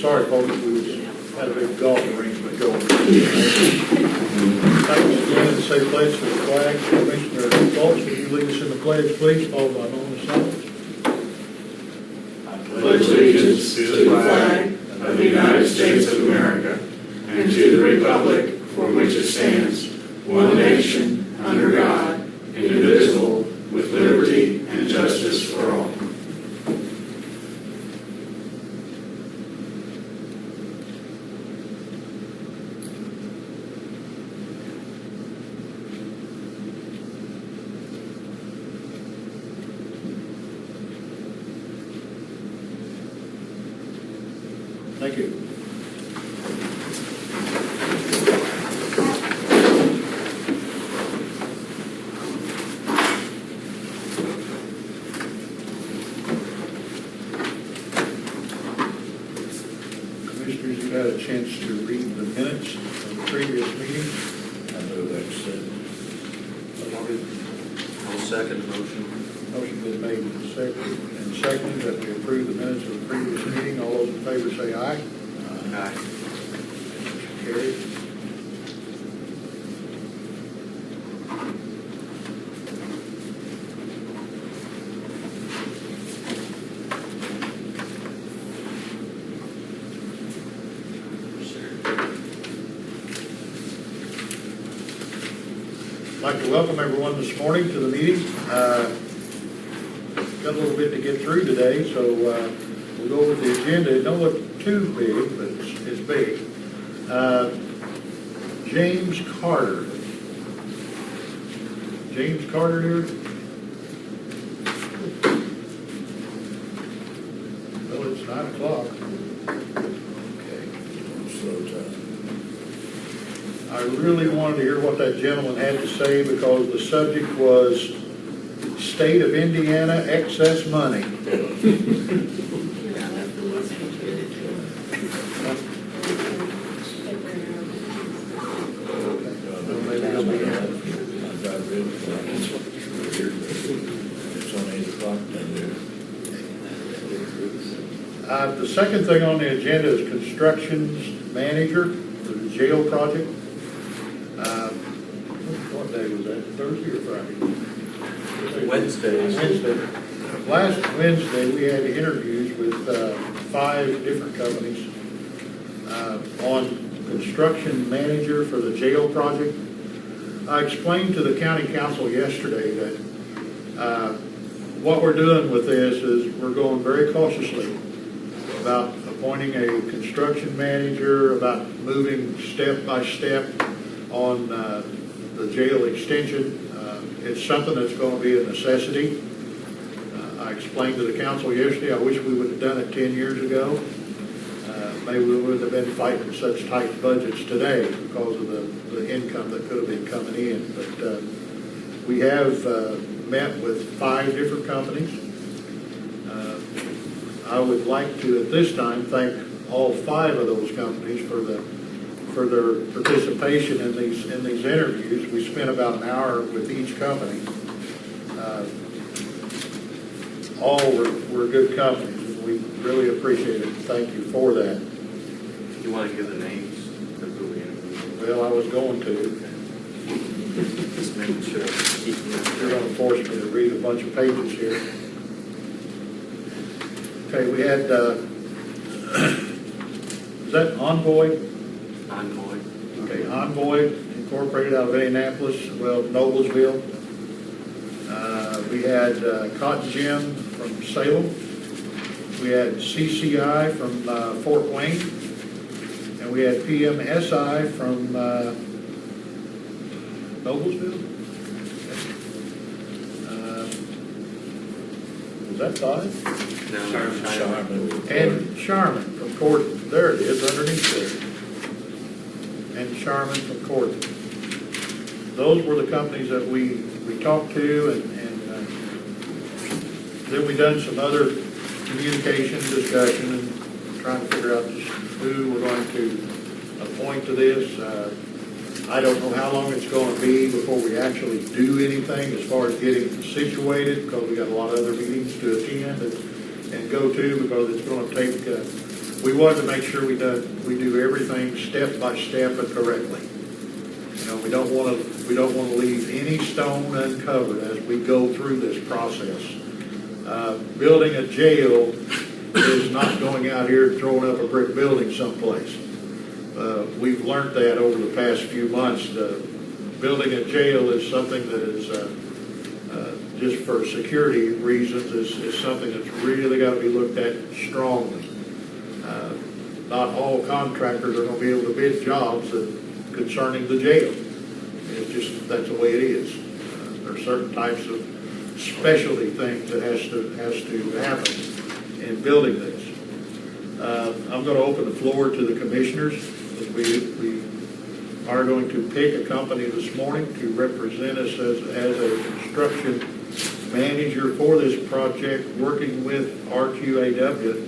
Sorry, folks, we had a big golf arrangement going. Thanks again, and say pledge to the flag. Commissioner Fultz, would you lead us in the pledge, please, followed by moment of silence? I pledge allegiance to the flag of the United States of America and to the republic for which it stands, one nation, under God, indivisible, with liberty and justice for all. Thank you. Commissioners, you had a chance to read the minutes of the previous meeting. I move that I'll second the motion. Motion been made and seconded that we approve the minutes of the previous meeting. All those in favor say aye. Aye. Motion carried. I'd like to welcome everyone this morning to the meeting. Got a little bit to get through today, so we'll go over the agenda. It don't look too big, but it's big. James Carter. James Carter here? Well, it's 9 o'clock. Okay. Slow time. I really wanted to hear what that gentleman had to say because the subject was State of Indiana excess money. It's on 8 o'clock down there. The second thing on the agenda is constructions manager for the jail project. What day was that? Thursday or Friday? Wednesday. Last Wednesday, we had interviews with 5 different companies on construction manager for the jail project. I explained to the county council yesterday that what we're doing with this is we're going very cautiously about appointing a construction manager, about moving step by step on the jail extension. It's something that's going to be a necessity. I explained to the council yesterday, I wish we would have done it 10 years ago. Maybe we wouldn't have been fighting such tight budgets today because of the income that could have been coming in. But we have met with 5 different companies. I would like to, at this time, thank all 5 of those companies for their participation in these interviews. We spent about an hour with each company. All were good companies, and we really appreciate it. Thank you for that. You want to give the names of who we interviewed? Well, I was going to. Just making sure. You're going to force me to read a bunch of pages here. Okay, we had, is that Envoy? Envoy. Okay, Envoy Incorporated out of Indianapolis, well, Noblesville. We had Cotton Gym from Salem. We had CCI from Fort Wayne. And we had PMSI from Noblesville. Was that 5? No, Sharman. And Sharman from Corton. There it is, underneath there. And Sharman from Corton. Those were the companies that we talked to, and then we done some other communication, discussion, and trying to figure out just who we're going to appoint to this. I don't know how long it's going to be before we actually do anything as far as getting situated, because we got a lot of other meetings to attend and go to, because it's going to take, we wanted to make sure we do everything step by step and correctly. You know, we don't want to leave any stone uncovered as we go through this process. Building a jail is not going out here and throwing up a brick building someplace. We've learned that over the past few months. Building a jail is something that is, just for security reasons, is something that's really got to be looked at strongly. Not all contractors are going to be able to bid jobs concerning the jail. It's just, that's the way it is. There are certain types of specialty things that has to happen in building this. I'm going to open the floor to the commissioners. We are going to pick a company this morning to represent us as a construction manager for this project, working with RQAW,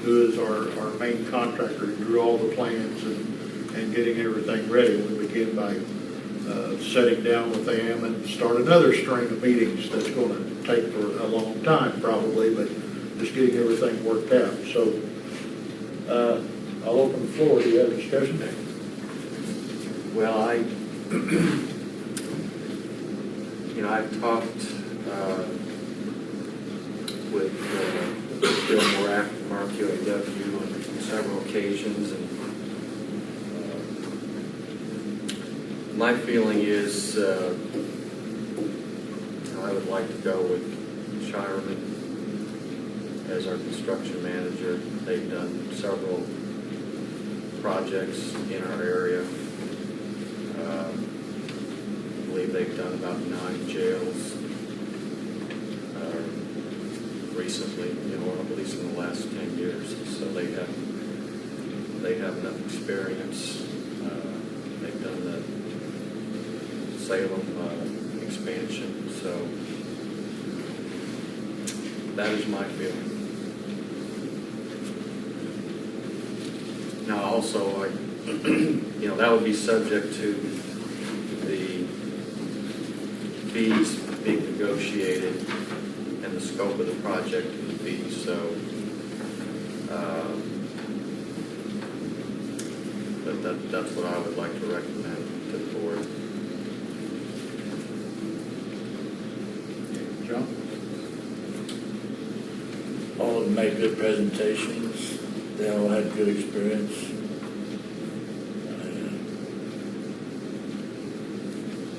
who is our main contractor, who drew all the plans and getting everything ready. We begin by sitting down with them and start another string of meetings that's going to take for a long time probably, but just getting everything worked out. So I'll open the floor. Do you have a discussion? Well, I've talked with Bill Morak from RQAW on several occasions, and my feeling is I would like to go with Shireman as our construction manager. They've done several projects in our area. I believe they've done about 9 jails recently, or at least in the last 10 years. So they have enough experience. They've done the Salem expansion. So that is my feeling. Now, also, that would be subject to the fees being negotiated and the scope of the project and the fees. So, but that's what I would like to recommend to the board. John? All of them made good presentations. They all had good experience.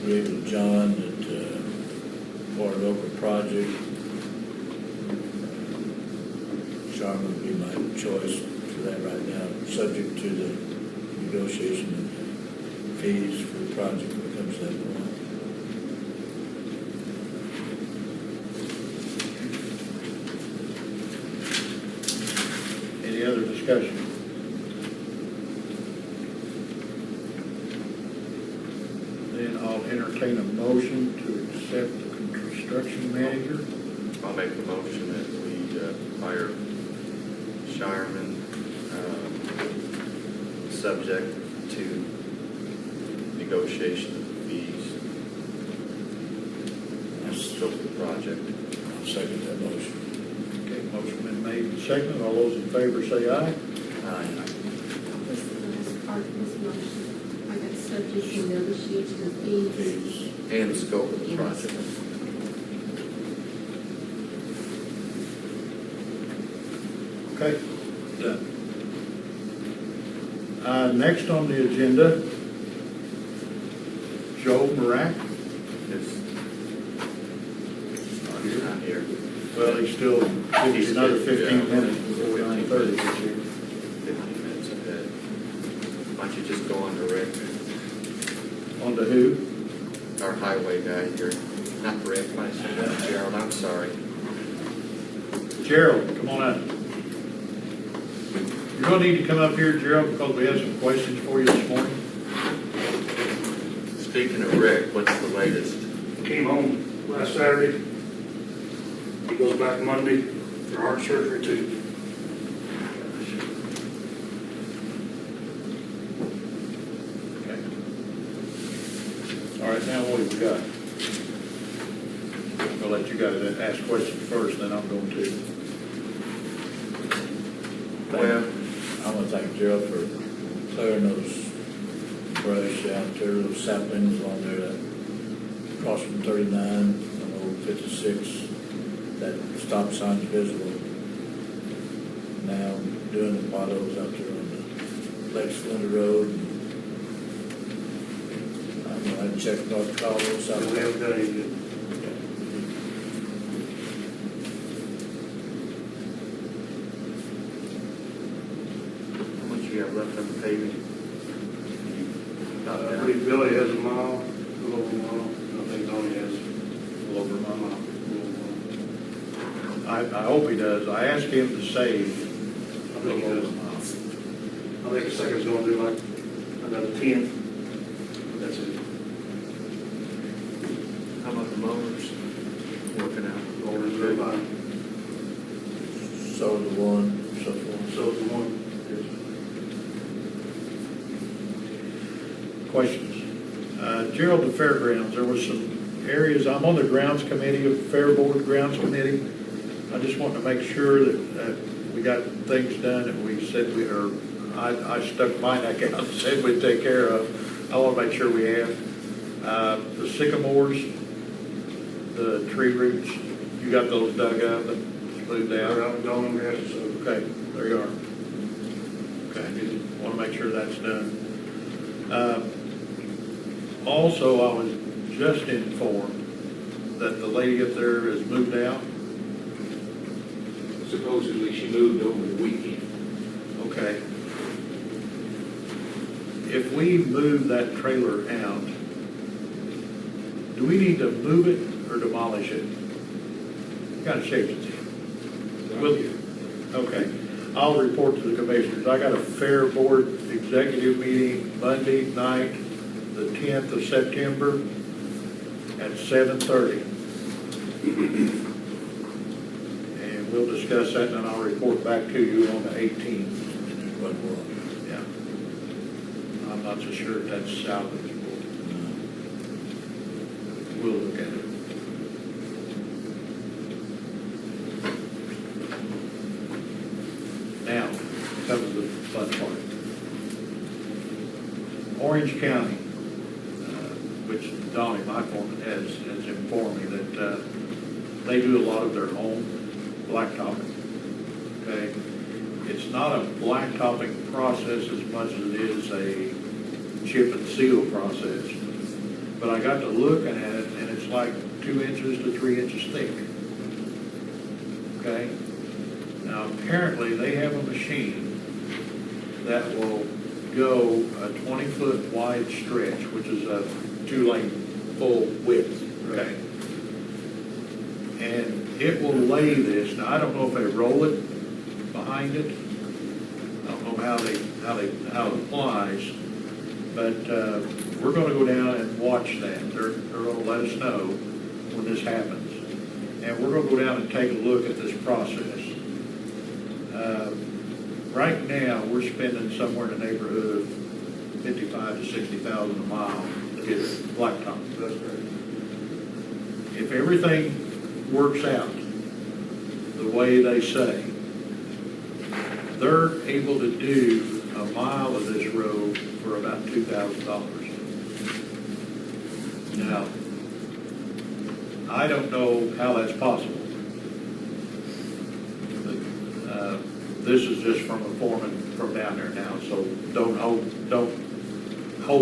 Agree with John that for a local project, Sharman would be my choice for that right now, subject to the negotiation of fees for the project when it comes to that point. Any other discussion? Then I'll entertain a motion to accept the construction manager. I'll make the motion that we hire Shireman, subject to negotiation of the fees and scope of the project. I'll second that motion. Okay, motion been made and seconded. All those in favor say aye. Aye. What's the last part of this motion? I got subject to negotiation of fees. Fees. And the scope of the project. Okay, done. Next on the agenda, Joe Morak. It's not here. Well, he's still, he's another 15 minutes before 9:30 this year. 15 minutes ahead. Why don't you just go on to Rick, On to who? our highway guy here. Not Rick, why did I say that? Gerald, I'm sorry. Gerald, come on up. You're going to need to come up here, Gerald, because we have some questions for you this morning. Speaking of Rick, what's the latest? Came home last Saturday. He goes back Monday for heart surgery too. Okay. you got? I'll let you guys ask questions first, then I'm going to. Well, I want to thank Gerald for clearing those brush out there, those saplings along there, that across from 39 on old 56, that stop sign's visible. Now doing the potholes out there on the Lex Flint Road. I'm going to check North Colorado, South. We haven't done any good. how much you got left on the paving? Got I that? believe Billy has a mile, a little over a mile. I think Donnie has A little over a my mile. mile. I hope he does. I asked him to save I a think he little over does. a mile. I think the second's gonna do like another 10. That's it. How about the mowers? Working out? Rolling through line. So the one, so forth. So the one Questions? Gerald, the fairgrounds, there was some areas, I'm on the grounds committee, of Fair Board Grounds Committee. I just want to make sure that we got things done that we said I stuck my neck out and said we'd take care of. I want to make sure we have. The sycamores, the tree roots, you got those dug up and smoothed they're out? out in Donham grass, so Okay, there you are. Okay, want to make sure that's done. Also, I was just informed that the lady up there has moved out. Supposedly she moved over the weekend. Okay. If we move that trailer out, do we need to move it or demolish it? What kind of shape is it? Will you? Okay. I'll report to the commissioners. I got a Fair Board executive meeting Monday night, the 10th of September at 7:30. And we'll discuss that and I'll report back to you on the 18th. Yeah. I'm not so sure if that's salvageable. We'll look at it. Now, comes the fun part. Orange County, which Donnie, my foreman, has informed me that they do a lot of their own blacktopping. Okay? It's not a blacktopping process as much as it is a chip and seal process. But I got to looking at it, and it's like 2 inches to 3 inches thick. Okay? Now, apparently, they have a machine that will go a 20-foot wide stretch, which is a 2-lane full width, okay? And it will lay this. Now, I don't know if they roll it behind it. I don't know how it applies, but we're going to go down and watch that. They're going to let us know when this happens. And we're going to go down and take a look at this process. Right now, we're spending somewhere in the neighborhood of $55,000 to $60,000 a mile to get blacktop. that's great. If everything works out the way they say, they're able to do a mile of this road for about $2,000. Now, I don't know how that's possible. This is just from a foreman from down there now, so don't hold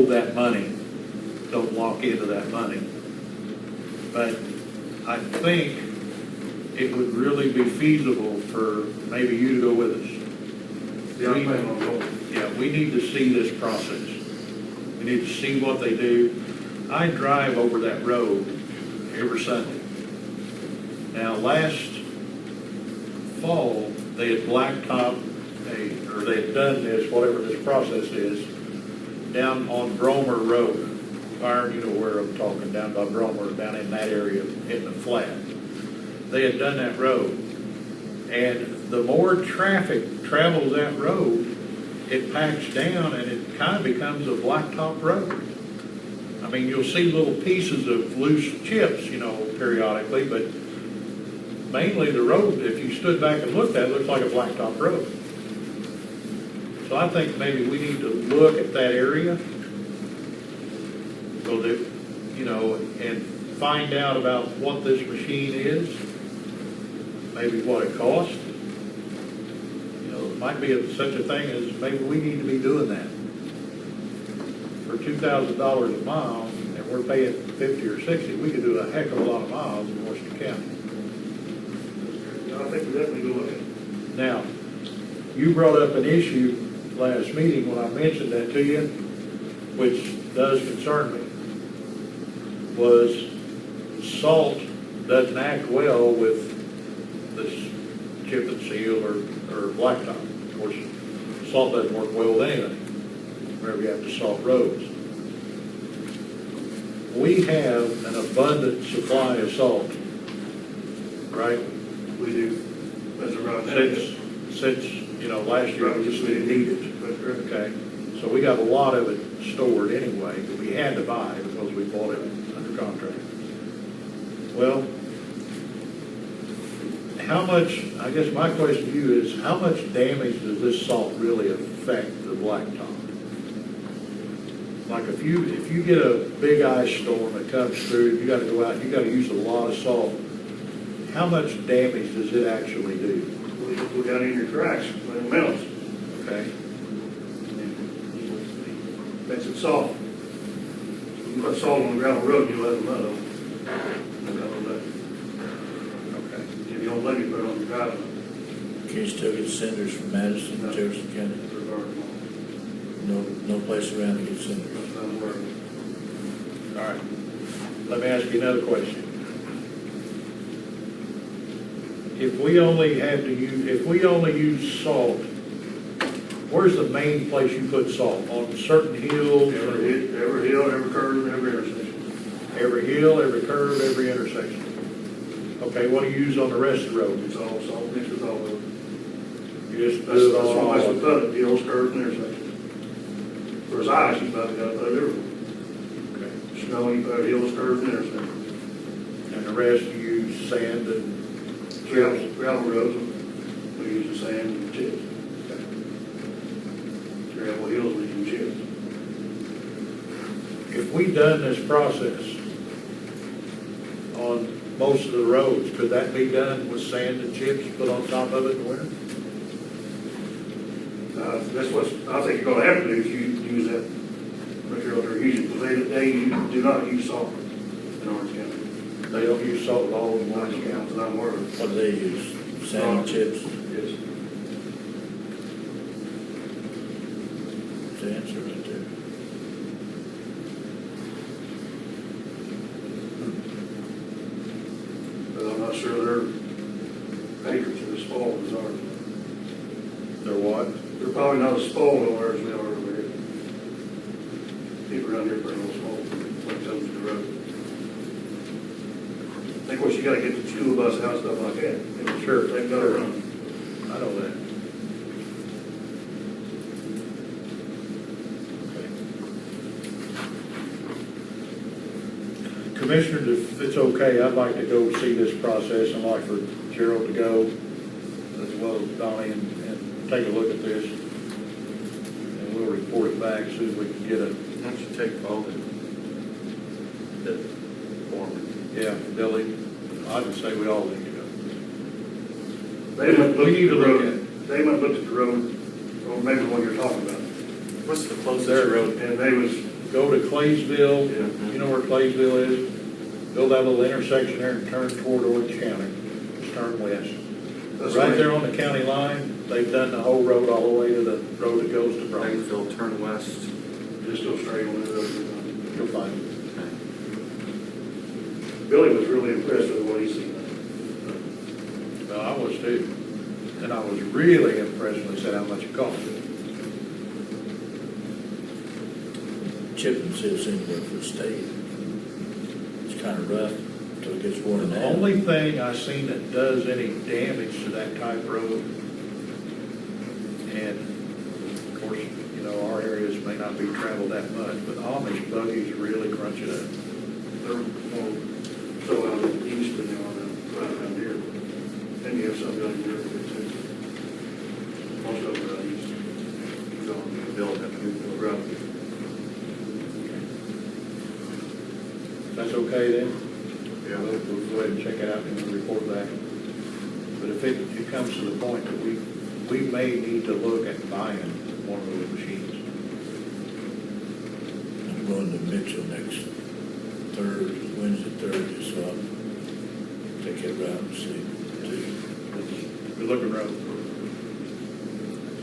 that money. Don't lock into that money. But I think it would really be feasible for maybe you to go with us. Yeah, I'm planning on going. Yeah, we need to see this process. We need to see what they do. I drive over that road every Sunday. Now, last fall, they had blacktopped, or they had done this, whatever this process is, down on Bromer Road. Byron, you know where I'm talking, down by Bromer, down in that area, in the flat. They had done that road. And the more traffic travels that road, it packs down and it kind of becomes a blacktop road. I mean, you'll see little pieces of loose chips, you know, periodically, but mainly the road, if you stood back and looked at it, looks like a blacktop road. So I think maybe we need to look at that area, so that, you know, and find out about what this machine is, maybe what it costs. You know, it might be such a thing as maybe we need to be doing that. For $2,000 a mile, and we're paying 50 or 60, we could do a heck of a lot of miles in Washington County. I think we definitely go look at it. Now, you brought up an issue last meeting when I mentioned that to you, which does concern me, was salt doesn't act well with this chip and seal or blacktop. Of course, salt doesn't work well with anything whenever you have to salt roads. We have an abundant supply of salt, right? We do. That's around that. Since, you know, last year we just didn't need it. That's correct. Okay, so we got a lot of it stored anyway, that we had to buy because we bought it under contract. Well, how much, I guess my question to you is, how much damage does this salt really affect the blacktop? Like if you get a big ice storm that comes through, you gotta go out, you gotta use a lot of salt, how much damage does it actually do? We go down in your cracks when it melts. Okay, Makes it soft. You put salt on the gravel road, you'll have a mud on it. okay. If you don't let me put it on the gravel, Can you still get cinders from Madison, Jefferson County? No place around to get cinders. All right. Let me ask you another question. If we only use salt, where's the main place you put salt? On certain hills? Every hill, every curve, every intersection. Every hill, every curve, every intersection. Okay, what do you use on the rest of the road? It's all salt mixed with all of it. You just That's do it that's all what makes on. it put it, hills, curves, and intersections. For his eyes, you about to got to put it everywhere. Okay. Snow, you put hills, curves, and intersections. And the rest you use sand and Gravel roads, we use the sand and chips. Gravel hills, we use chips. if we done this process on most of the roads, could that be done with sand and chips put on top of it in the winter? That's what I think you're gonna have to do, if you use that material they're using, because they do not use salt in Orange County. They don't use salt at all in Orange Orange County, County. that I'm aware of. What do they use? Sand and chips? Yes. That's the answer right there. But I'm not sure their acres are as full as ours. They're what? They're probably not as full nowhere as we are over here. People around here are pretty much full when it comes to the road. I think what you gotta get the school bus out, stuff like that. Sure. They've gotta run. I know that. Okay. Commissioners, if it's okay, I'd like to go see this process and like for Gerald to go, as well as Donnie, and take a look at this. And we'll report it back as soon as we can get it. Why don't you take all the foreman? Yeah, Billy, I would say we all need to go. They went We look need at to the look road. They went look at the road, or maybe the one you're talking about. What's the closest There. road? And they was, Go to Claysville, Yeah. you know where Claysville is? Go that little intersection there and turn toward Orange County, just turn west. that's Right right there on the county line, they've done the whole road all the way to the road that goes to Brighton. Plainfield, turn west. Just go straight on the road. You'll find it. Billy was really impressed with what he seen. Well, I was too. And I was really impressed when they said how much it cost. Chip and seal seem to work for the state. It's kind of rough until it gets worn The down. only thing I seen that does any damage to that type road, and of course, you know, our areas may not be traveled that much, but Amish buggies really crunch it up. They're more so out in the east than they are right around here. And you have some down here too. Most of them are out east. So, Build up, you right. That's okay then? Yeah. We'll go ahead and check it out and we'll report back. But if it comes to the point that we may need to look at buying one of those machines. I'm going to Mitchell next Wednesday, Thursday, so I'll take it around and see. We're looking around.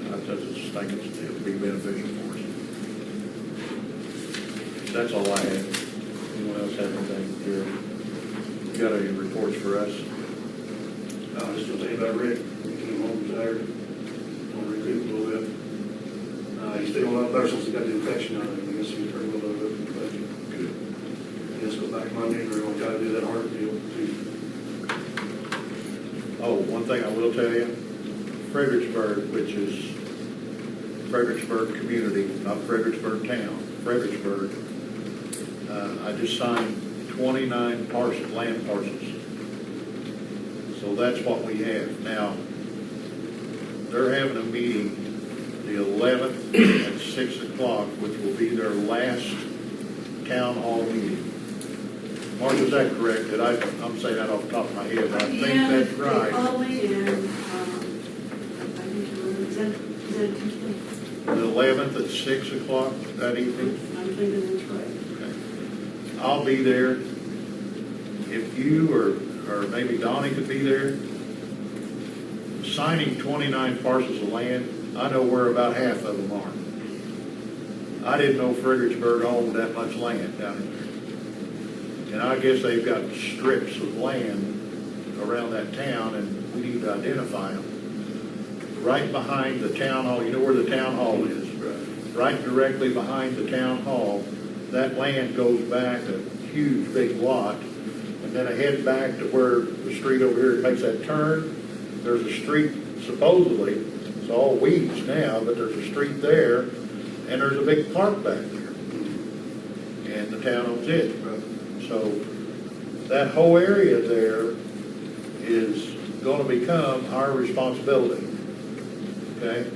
I just think it'll be beneficial for us. That's all I have. Anyone else have anything here? You got any reports for us? I was just saying about Rick, he came home Saturday, on recruit a little bit. He's feeling a lot better since he got the infection out of him. I guess he was pretty well over the infection. Good. He has to go back Monday, and we're gonna try to do that heart deal too. Oh, one thing I will tell you, Fredericksburg, which is Fredericksburg community, not Fredericksburg town, Fredericksburg, I just signed 29 land parcels. So that's what we have. Now, they're having a meeting the 11th at 6 o'clock, which will be their last town hall meeting. Mark, is that correct? I'm saying that off the top of my head, but I think that's right. Yeah, Ollie and, I think, is that Tuesday? The 11th at 6 o'clock that evening. I'm thinking that's right. Okay. I'll be there. If you or maybe Donnie could be there. Signing 29 parcels of land, I know where about half of them are. I didn't know Fredericksburg owned that much land down in there. And I guess they've got strips of land around that town, and we need to identify them. Right behind the town hall, you know where the town hall is? Right directly behind the town hall, that land goes back a huge big lot, and then I head back to where the street over here makes that turn. There's a street, supposedly, it's all weeds now, but there's a street there, and there's a big park back there. And the town owns it. So that whole area there is going to become our responsibility. Okay?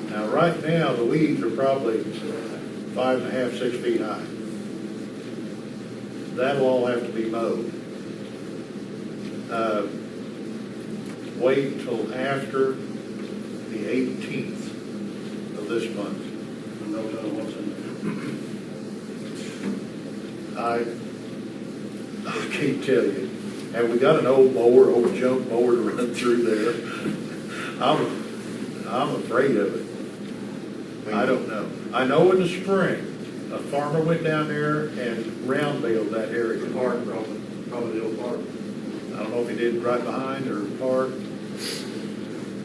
Now, right now, the weeds are probably 5.5, 6 feet high. That'll all have to be mowed. Wait until after the 18th of this month. And no telling what's in I can't tell you. Have we got an old junk mower to run through there? I'm afraid of it. I don't know. I know in the spring, a farmer went down there and round baled that area. the park, probably the old park. I don't know if he did right behind or park.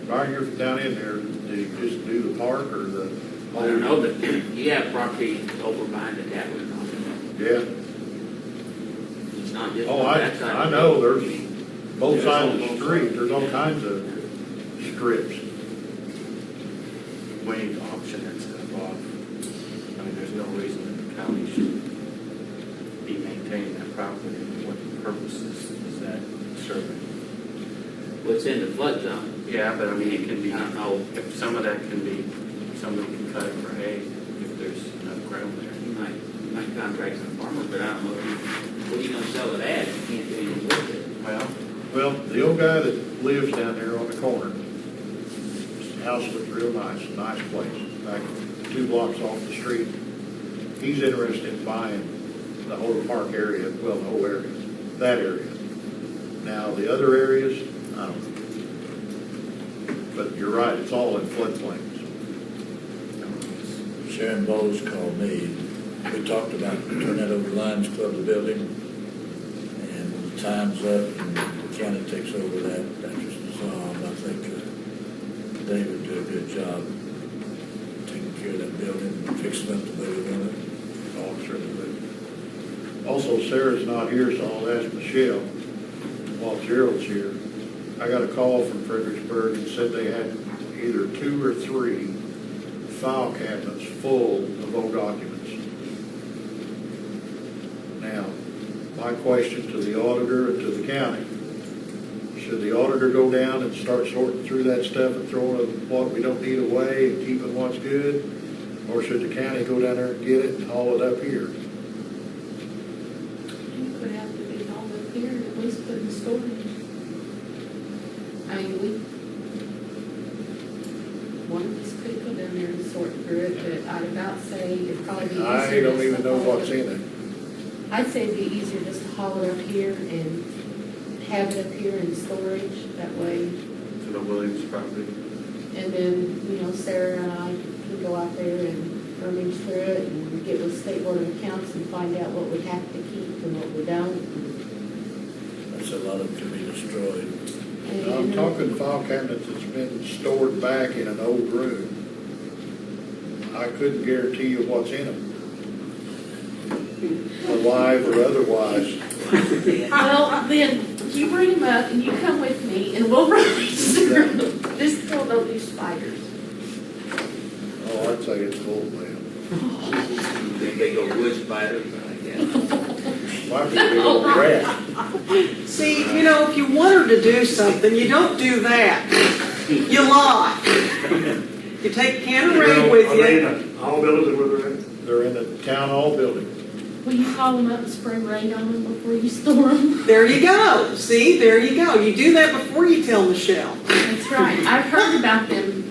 Brian, you're down in there, did he just do the park or the? I don't know, but you have property over behind the tavern. Yeah. It's not just Oh, on that side. I know, there's both sides of the street, there's all kinds of strips. We need to auction that stuff off. I mean, there's no reason that the county should be maintaining that property. What purposes is that serving? Well, it's in the flood zone. Yeah, but I mean, it can be, I don't know. if some of that can be, somebody can cut it for hay if there's enough ground there. You might contract some farmer, but I don't know, what are you gonna sell it at? You can't do anything with it. Well, the old guy that lives down there on the corner, his house looks real nice, nice place, back 2 blocks off the street. He's interested in buying the whole park area, well, the whole area, that area. Now, the other areas, I don't know. But you're right, it's all in floodplains. Sharon Bowles called me. We talked about turning that over to Lions Club, the building, and when the time's up and the county takes over that is dissolved, I think Dave would do a good job taking care of that building and fixing up the building on it. Oh, certainly would. Also, Sarah's not here, so I'll ask Michelle while Gerald's here. I got a call from Fredericksburg and said they had either 2 or 3 file cabinets full of old documents. Now, my question to the auditor and to the county, should the auditor go down and start sorting through that stuff and throwing what we don't need away and keeping what's good? Or should the county go down there and get it and haul it up here? You could have to be all up here and at least put in storage. I mean, one of us could go down there and sort through it, but I'd about say it'd probably be easier. I don't just even to know haul what's in it. I'd say it'd be easier just to haul it up here and have it up here in storage, that way. To the Williams property. And then, you know, Sarah and I can go out there and rummage through it and get with State Board of Accounts and find out what we have to keep and what we don't. That's a lot of to be destroyed. And- I'm talking file cabinets that's been stored back in an old room. I couldn't guarantee you what's in them, alive or otherwise. Well, then you bring them up and you come with me and we'll rummage through them. Just still don't do spiders. Oh, I'd say it's full, man. Then they go wood spiders, I guess. Might be a big old rat. See, you know, if you want her to do something, you don't do that. You lie. You take a can of rain with Are they you. in the hall buildings where they're at? They're in the town hall building. Will you haul them up and spray rain on them before you store them? There you go. See, there you go. You do that before you tell Michelle. That's right. I've heard about them,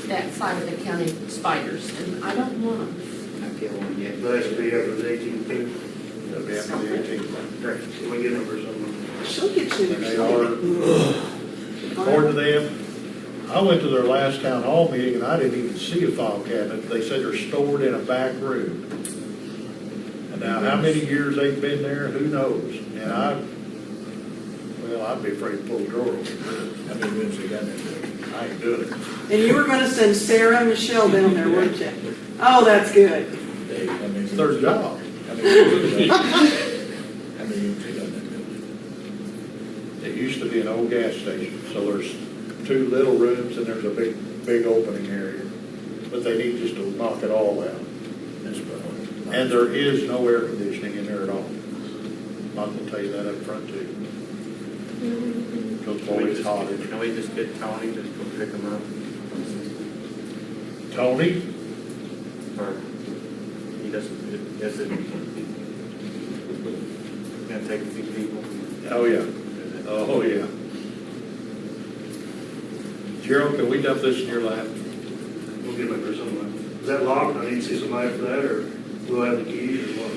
that side of the county spiders, and I don't want them. I kill one yet. That has to be after the 18th too. That'll be after the 18th. Okay, so we get them for someone. She'll get you And they there. are, according to them, I went to their last town hall meeting and I didn't even see a file cabinet. They said they're stored in a back room. And now, how many years they've been there, who knows? And I'd be afraid to pull the drawer open. How many rooms they got in there? I ain't doing it. And you were going to send Sarah and Michelle down there, weren't you? Oh, that's good. Dave, how many? It's their job. How many rooms they got? How many rooms they got in that building? It used to be an old gas station, so there's two little rooms and there's a big opening area. But they need just to knock it all out. That's about. And there is no air conditioning in there at all. I'm gonna tell you that up front too. Because boy, it's hot in Can we just get Tony to go pick them up? there. Tony, Or he doesn't, is it? Gonna take a few people? oh yeah, oh yeah. Gerald, can we dump this in your lap? We'll get them for someone. Is that locked? I need to see somebody for that, or we'll have the keys or what?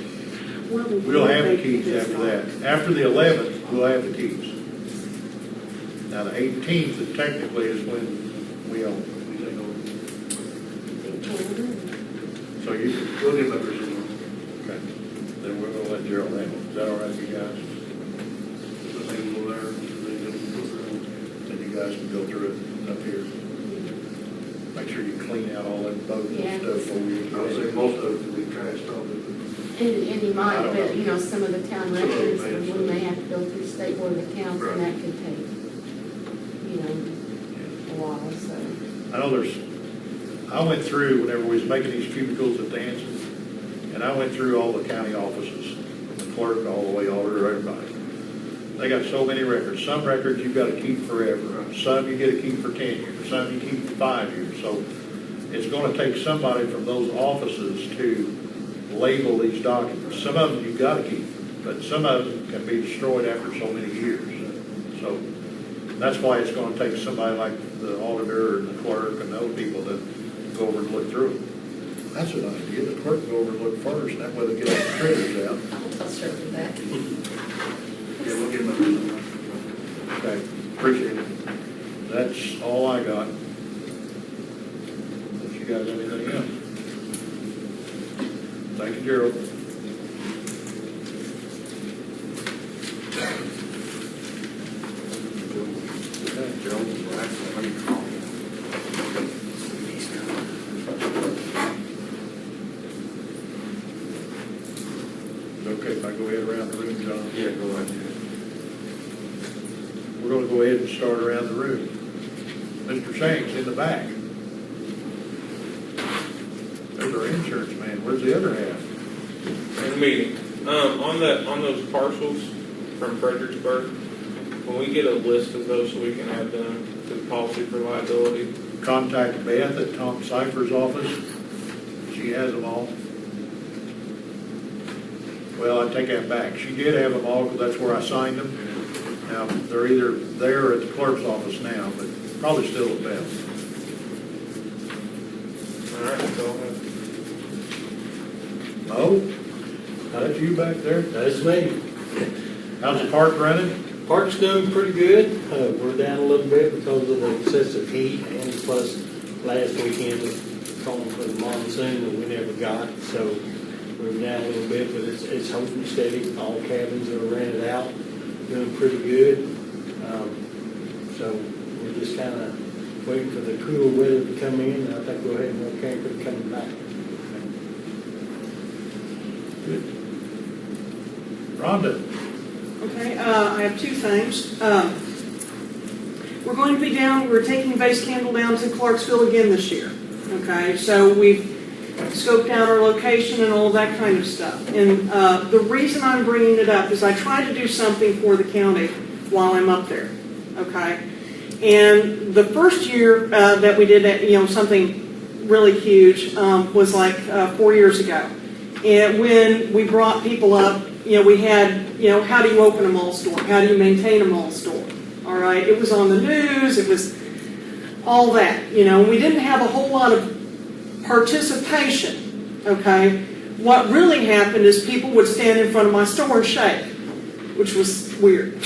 We'll have the keys after that. After the 11th, we'll have the keys. Now, the 18th technically is when we own. We take over. So you, We'll get them for someone. okay. Then we're gonna let Gerald handle it. Is that all right with you guys? The thing will there, they can go through. Then you guys can go through it up here. Make sure you clean out all that boat Yeah. and stuff before we I would say get most of it will be trash probably. And you I might, don't but, know. you know, some of the town records, and we may have to go through State Board of Accounts, and that could take, you know, a while, so. I know I went through, whenever we was making these cubicles at Danson's, and I went through all the county offices, from the clerk all the way over, everybody. They got so many records. Some records you've got to keep forever. Some you get to keep for 10 years. Some you keep for 5 years. So it's going to take somebody from those offices to label these documents. Some of them you've got to keep, but some of them can be destroyed after so many years. So that's why it's going to take somebody like the auditor and the clerk and those people to go over and look through them. That's an idea. The clerk can go over and look first, and that way they get all the triggers out. I'll tell Sarah that. Yeah, we'll get them for someone. Okay, appreciate it. That's all I got. If you guys have anything else. Thank you, Gerald. Gerald, well, actually, let me call him. He's coming. Is it okay if I go ahead around the room, John? Yeah, go ahead. We're going to go ahead and start around the room. Mr. Shanks in the back. insurance man. Where's the other half? In the meeting. On those parcels from Fredericksburg, when we get a list of those so we can add them to the policy for liability. Contact Beth at Tom Cypher's office. She has them all. Well, I take that back. She did have them all because that's where I signed them. Now, they're either there or at the clerk's office now, but probably still at Beth. All right, so Mo, that's you back there? That's me. How's the park running? Park's doing pretty good. We're down a little bit because of the excessive heat and plus last weekend was calling for the monsoon that we never got. So we're down a little bit, but it's holding steady. All cabins are rented out, doing pretty good. So we're just kind of waiting for the cool weather to come in. I think we'll have more campers coming back. Good. Rhonda? Okay, I have two things. We're going to be we're taking Base Candle down to Clarksville again this year. Okay, so we've scoped out our location and all that kind of stuff. And the reason I'm bringing it up is I try to do something for the county while I'm up there. Okay, and the first year that we did something really huge was like 4 years ago. And when we brought people up, we had, how do you open a mall store? How do you maintain a mall store? All right, it was on the news, it was all that, we didn't have a whole lot of participation, okay? What really happened is people would stand in front of my store and shake, which was weird.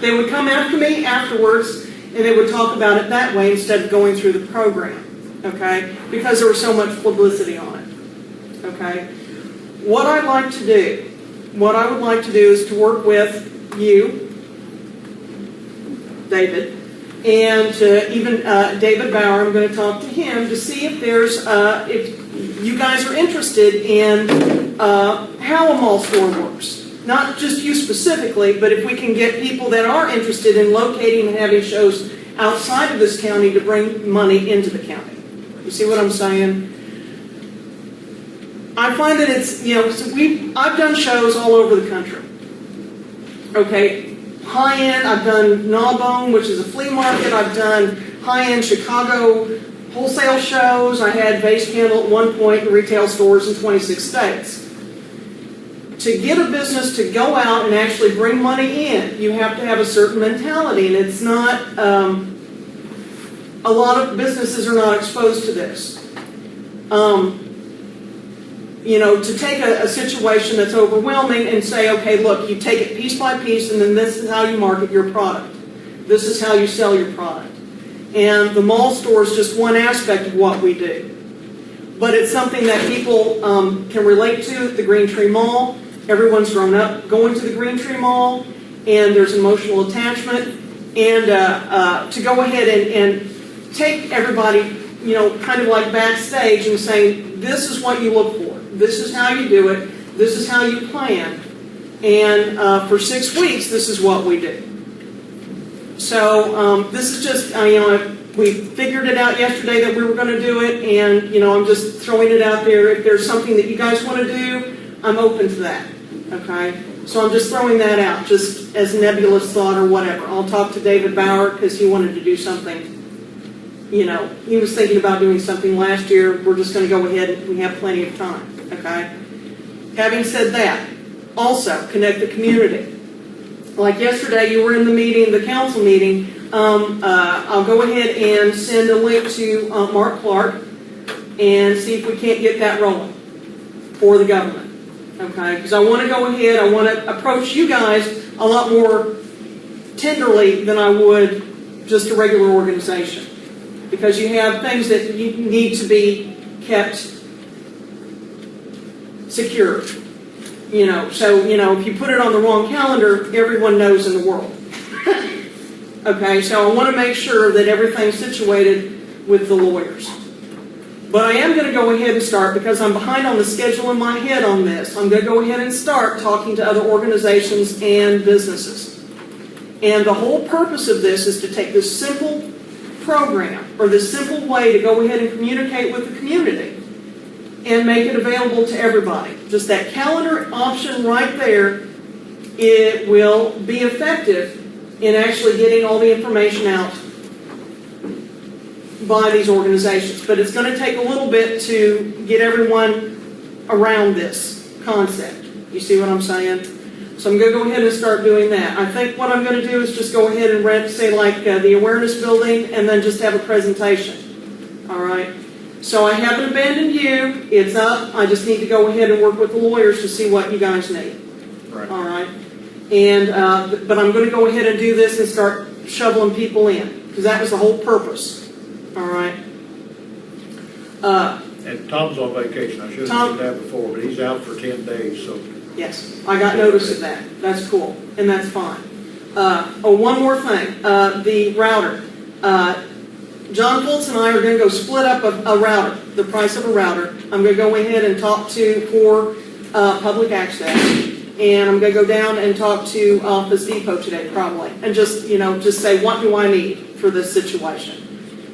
They would come after me afterwards, and they would talk about it that way instead of going through the program, okay? Because there was so much publicity on it, okay? What I would like to do is to work with you, David, and even David Bauer. I'm going to talk to him to see if there's, if you guys are interested in how a mall store works. Not just you specifically, but if we can get people that are interested in locating and having shows outside of this county to bring money into the county. You see what I'm saying? I find that it's, I've done shows all over the country. Okay, high-end, I've done Gnawbone, which is a flea market. I've done high-end Chicago wholesale shows. I had Base Candle at one point in retail stores in 26 states. To get a business to go out and actually bring money in, you have to have a certain mentality, and it's not, a lot of businesses are not exposed to this. To take a situation that's overwhelming and say, okay, look, you take it piece by piece, and then this is how you market your product. This is how you sell your product. And the mall store is just one aspect of what we do. But it's something that people can relate to at the Green Tree Mall. Everyone's grown up going to the Green Tree Mall, and there's emotional attachment. And to go ahead and take everybody, kind of like backstage and saying, this is what you look for. This is how you do it. This is how you plan. And for 6 weeks, this is what we do. So this is just, we figured it out yesterday that we were going to do it. And, I'm just throwing it out there. If there's something that you guys want to do, I'm open to that. Okay? So I'm just throwing that out, just as nebulous thought or whatever. I'll talk to David Bauer because he wanted to do something. He was thinking about doing something last year. We're just going to go ahead. We have plenty of time. Okay. Having said that, also connect the community. Like yesterday, you were in the meeting, the council meeting. I'll go ahead and send a link to Mark Clark and see if we can't get that rolling for the government. Okay, because I want to go ahead. I want to approach you guys a lot more tenderly than I would just a regular organization, because you have things that you need to be kept secure. So, if you put it on the wrong calendar, everyone knows in the world. Okay, so I want to make sure that everything's situated with the lawyers. But I am going to go ahead and start, because I'm behind on the schedule in my head on this. I'm going to go ahead and start talking to other organizations and businesses. And the whole purpose of this is to take this simple program, or this simple way to go ahead and communicate with the community, and make it available to everybody. Just that calendar option right there, it will be effective in actually getting all the information out by these organizations. But it's going to take a little bit to get everyone around this concept. You see what I'm saying? So I'm going to go ahead and start doing that. I think what I'm going to do is just go ahead and rent, say, like the awareness building, and then just have a presentation. All right? So I haven't abandoned you. It's up. I just need to go ahead and work with the lawyers to see what you guys need. Right. All right? And, but I'm going to go ahead and do this and start shoveling people in, because that was the whole purpose. All right? And Tom's on vacation. I should have Tom- said that before, but he's out for 10 days, so. Yes, I got notice of that. That's cool, and that's fine. One more thing. The router. John Fultz and I are going to go split up a router, the price of a router. I'm going to go ahead and talk to Core Public Access, and I'm going to go down and talk to Office Depot today, probably, and just say, what do I need for this situation?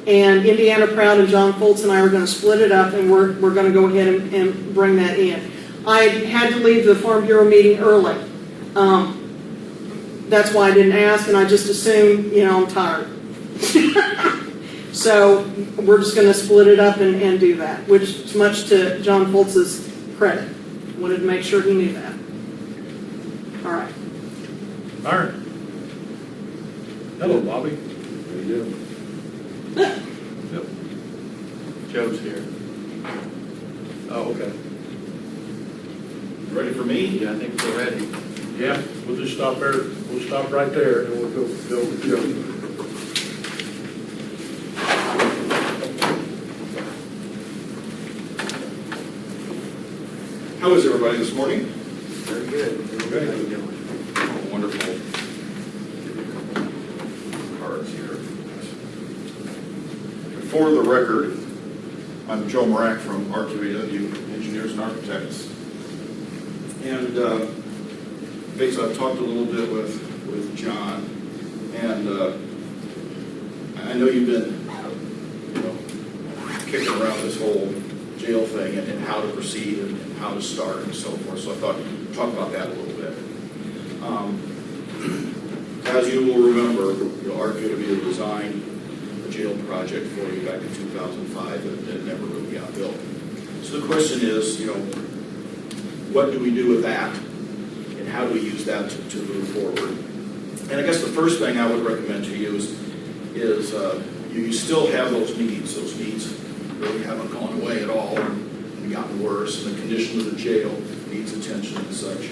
And Indiana Proud and John Fultz and I are going to split it up, and we're going to go ahead and bring that in. I had to leave the Farm Bureau meeting early. That's why I didn't ask, and I just assumed, I'm tired. So we're just going to split it up and do that, which is much to John Fultz's credit. Wanted to make sure he knew that. All right. Byron. Hello, Bobby. How you doing? Joe's here. Oh, okay. Ready for me? Yeah, I think we're ready. Yeah, we'll just stop there. We'll stop right there, and we'll go with Joe. How is everybody this morning? Very good. Okay. How you doing? Wonderful. Give you a couple cards here. For the record, I'm Joe Marak from RQAW Engineers and Architects. And basically, I've talked a little bit with John, and I know you've been, kicking around this whole jail thing and how to proceed and how to start and so forth. So I thought we'd talk about that a little bit. As you will remember, RQAW designed a jail project for you back in 2005 and it never really got built. So the question is, what do we do with that? And how do we use that to move forward? And I guess the first thing I would recommend to you is you still have those needs. Those needs really haven't gone away at all and gotten worse. And the condition of the jail needs attention and such.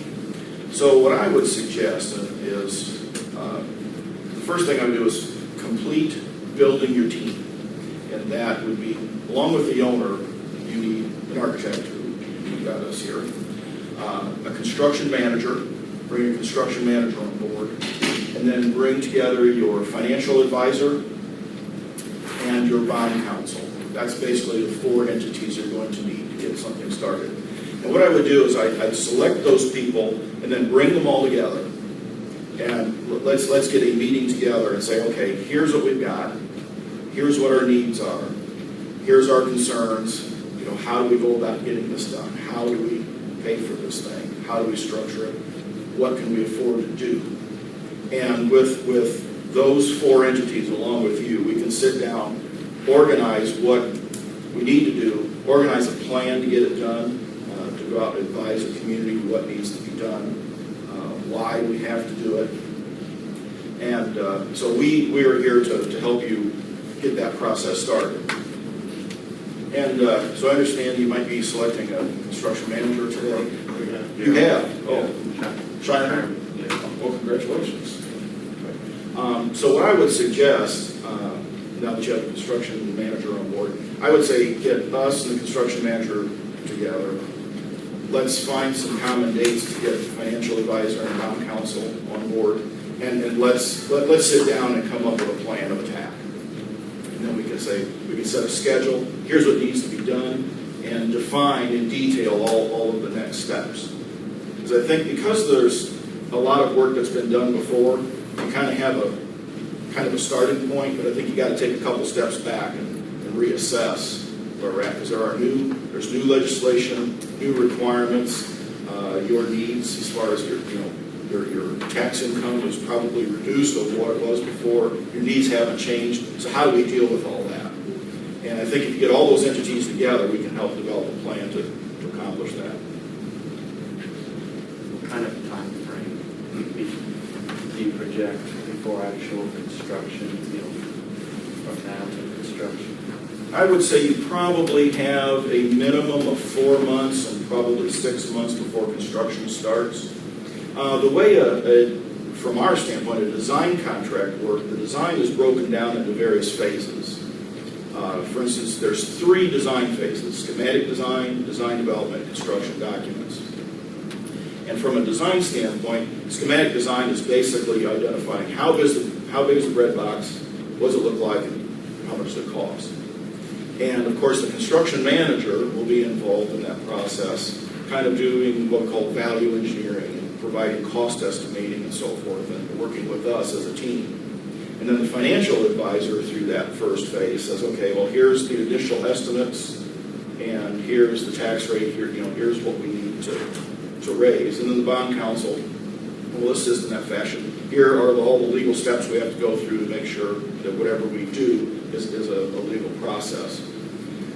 So what I would suggest is the first thing I would do is complete building your team. And that would be, along with the owner, you need an architect who got us here. A construction manager, bring a construction manager on board, and then bring together your financial advisor and your bond counsel. That's basically the four entities you're going to need to get something started. And what I would do is I'd select those people and then bring them all together. And let's get a meeting together and say, okay, here's what we've got. Here's what our needs are. Here's our concerns. How do we go about getting this done? How do we pay for this thing? How do we structure it? What can we afford to do? And with those four entities along with you, we can sit down, organize what we need to do, organize a plan to get it done, to go out and advise the community what needs to be done, why we have to do it. And so we are here to help you get that process started. And so I understand you might be selecting a construction manager today. You have? Oh, Shiner? Well, congratulations. So what I would suggest, now that you have a construction manager on board, I would say get us and the construction manager together. Let's find some common dates to get financial advisor and bond counsel on board, and let's sit down and come up with a plan of attack. And then we can set a schedule. Here's what needs to be done, and define in detail all of the next steps. Because I think because there's a lot of work that's been done before, you kind of have a starting point, but I think you got to take a couple steps back and reassess where we're at, because there's new legislation, new requirements, your needs as far as your tax income is probably reduced over what it was before. Your needs haven't changed. So how do we deal with all that? And I think if you get all those entities together, we can help develop a plan to accomplish that. What kind of time frame do you project before actual construction, from now to construction? I would say you probably have a minimum of 4 months and probably 6 months before construction starts. The way, from our standpoint, a design contract works, the design is broken down into various phases. For instance, there's 3 design phases: schematic design, design development, construction documents. And from a design standpoint, schematic design is basically identifying how big is the bread box, what does it look like, and how much does it cost. And of course, the construction manager will be involved in that process, kind of doing what we call value engineering and providing cost estimating and so forth, and working with us as a team. And then the financial advisor through that first phase says, okay, well, here's the initial estimates, and here's the tax rate, here's what we need to raise. And then the bond counsel will assist in that fashion. Here are all the legal steps we have to go through to make sure that whatever we do is a legal process.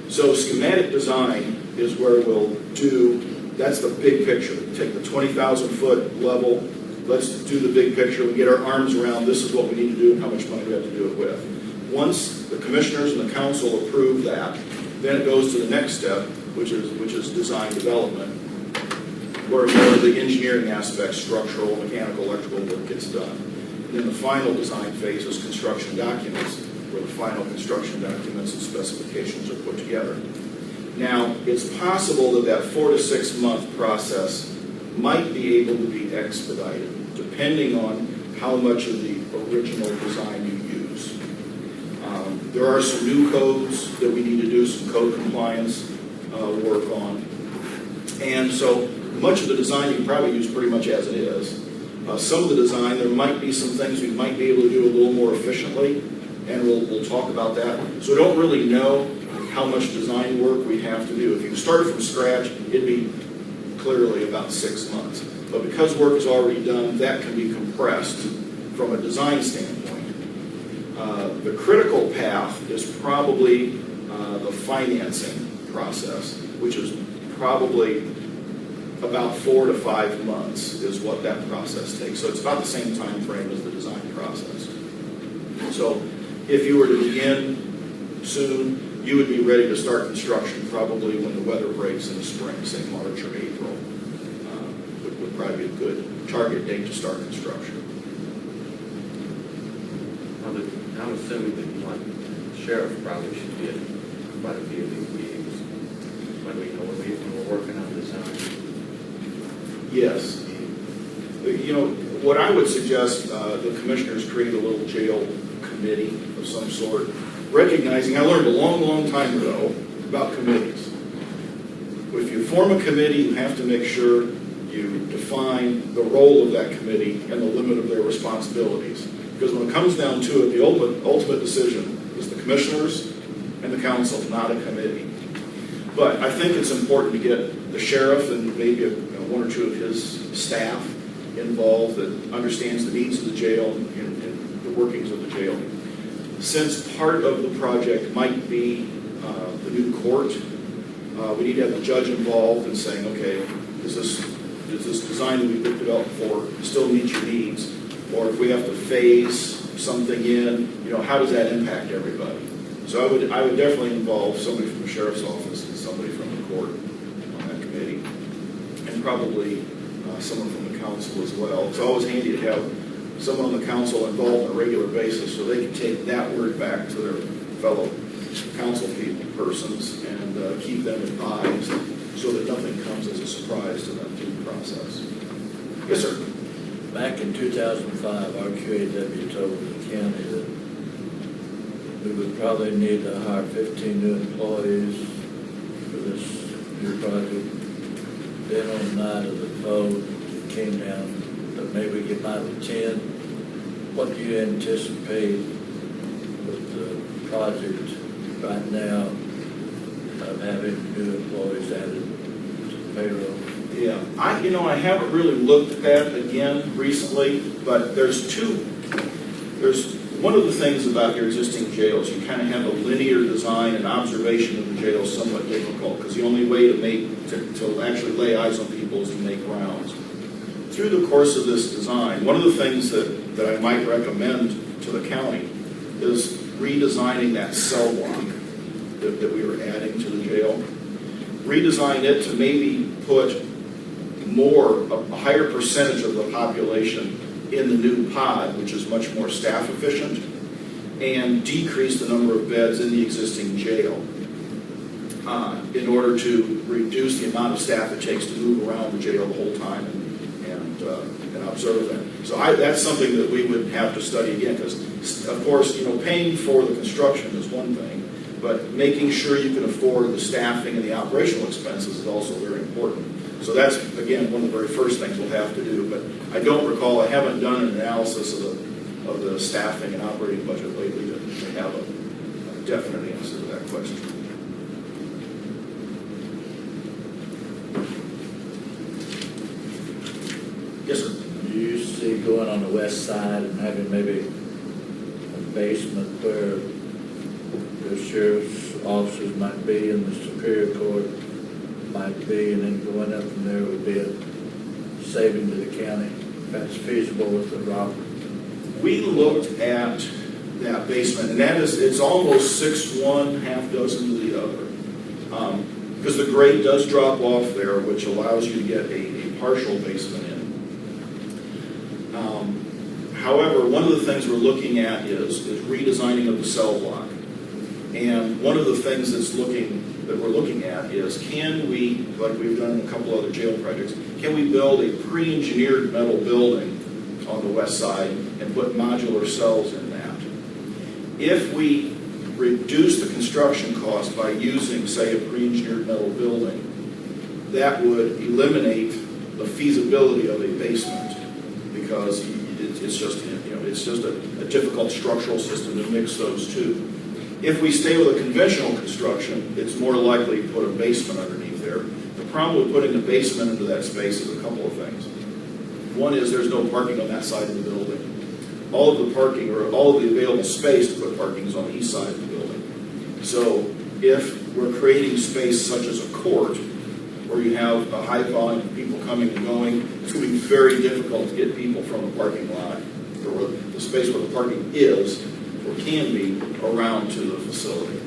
So schematic design is where we'll do, that's the big picture. Take the 20,000 foot level, let's do the big picture, we get our arms around this is what we need to do and how much money we have to do it with. Once the commissioners and the council approve that, then it goes to the next step, which is design development, where more of the engineering aspects, structural, mechanical, electrical work gets done. And then the final design phase is construction documents, where the final construction documents and specifications are put together. Now, it's possible that that 4 to 6 month process might be able to be expedited, depending on how much of the original design you use. There are some new codes that we need to do some code compliance work on. And so much of the design you can probably use pretty much as it is. Some of the design, there might be some things we might be able to do a little more efficiently, and we'll talk about that. So we don't really know how much design work we have to do. If you started from scratch, it'd be clearly about 6 months. But because work is already done, that can be compressed from a design standpoint. The critical path is probably the financing process, which is probably about 4 to 5 months is what that process takes. So it's about the same time frame as the design process. So if you were to begin soon, you would be ready to start construction probably when the weather breaks in the spring, say March or April. Would probably be a good target date to start construction. I'm assuming that the sheriff probably should be at quite a few of these meetings when we're working on design. Yes. What I would suggest the commissioners create a little jail committee of some sort, recognizing, I learned a long, long time ago about committees. If you form a committee, you have to make sure you define the role of that committee and the limit of their responsibilities. Because when it comes down to it, the ultimate decision is the commissioners and the council, not a committee. But I think it's important to get the sheriff and maybe one or two of his staff involved that understands the needs of the jail and the workings of the jail. Since part of the project might be the new court, we need to have the judge involved in saying, okay, is this design that we've developed for still meet your needs? Or if we have to phase something in, how does that impact everybody? So I would definitely involve somebody from the sheriff's office and somebody from the court on that committee, and probably someone from the council as well. It's always handy to have someone on the council involved on a regular basis so they can take that word back to their fellow council persons and keep them advised so that nothing comes as a surprise to them through the process. Yes, sir. Back in 2005, our QAW told the county that we would probably need to hire 15 new employees for this new project. Then on the night of the vote, it came down that maybe we get out of 10. What do you anticipate with the project right now of having new employees added to payroll. Yeah, I haven't really looked at that again recently, but there's one of the things about your existing jails, you kind of have a linear design and observation of the jail is somewhat difficult, because the only way to actually lay eyes on people is to make rounds. Through the course of this design, one of the things that I might recommend to the county is redesigning that cell block that we were adding to the jail. Redesign it to maybe put a higher percentage of the population in the new pod, which is much more staff efficient, and decrease the number of beds in the existing jail in order to reduce the amount of staff it takes to move around the jail the whole time and observe that. So that's something that we would have to study again, because of course, paying for the construction is one thing, but making sure you can afford the staffing and the operational expenses is also very important. So that's, again, one of the very first things we'll have to do. But I don't recall, I haven't done an analysis of the staffing and operating budget lately to have a definite answer to that question. Yes, sir. Do you see going on the west side and having maybe a basement where the sheriff's officers might be and the Superior Court might be, and then going up from there would be a saving to the county? If that's feasible with the rock. We looked at that basement, and it's almost 6-1, half dozen to the other. Because the grade does drop off there, which allows you to get a partial basement in. However, one of the things we're looking at is redesigning of the cell block. And one of the things that we're looking at is, can we, like we've done in a couple other jail projects, can we build a pre-engineered metal building on the west side and put modular cells in that? If we reduce the construction cost by using, say, a pre-engineered metal building, that would eliminate the feasibility of a basement, because it's just a difficult structural system to mix those two. If we stay with a conventional construction, it's more likely to put a basement underneath there. The problem with putting a basement into that space is a couple of things. One is there's no parking on that side of the building. All of the parking, or all of the available space to put parking, is on the east side of the building. So if we're creating space such as a court, where you have a high volume of people coming and going, it's going to be very difficult to get people from the parking lot, or the space where the parking is, or can be, around to the facility.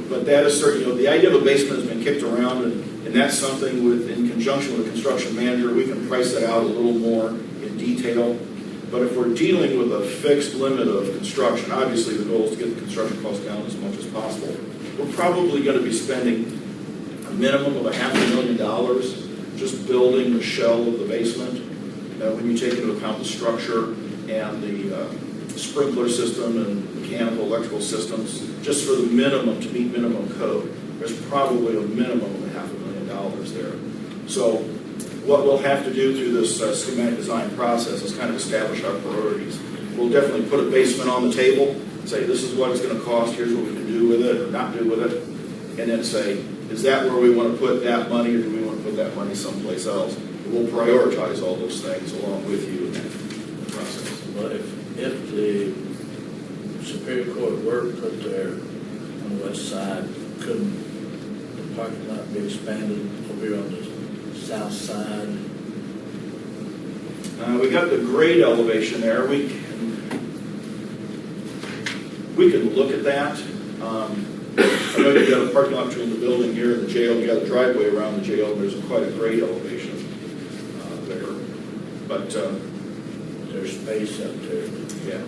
But that is certainly, the idea of a basement has been kicked around, and that's something in conjunction with the construction manager, we can price that out a little more in detail. But if we're dealing with a fixed limit of construction, obviously the goal is to get the construction cost down as much as possible. We're probably going to be spending a minimum of $500,000 just building the shell of the basement. When you take into account the structure and the sprinkler system and mechanical, electrical systems, just for the minimum, to meet minimum code, there's probably a minimum of $500,000 there. So what we'll have to do through this schematic design process is kind of establish our priorities. We'll definitely put a basement on the table, say this is what it's going to cost, here's what we can do with it or not do with it, and then say, is that where we want to put that money, or do we want to put that money someplace else? We'll prioritize all those things along with you in that process. Well, if the Superior Court were put there on the west side, couldn't the parking lot be expanded over here on the south side? We got the grade elevation there. We can look at that. I know you've got a parking lot between the building here and the jail. You've got a driveway around the jail. There's quite a grade elevation there. But There's space up there. yeah.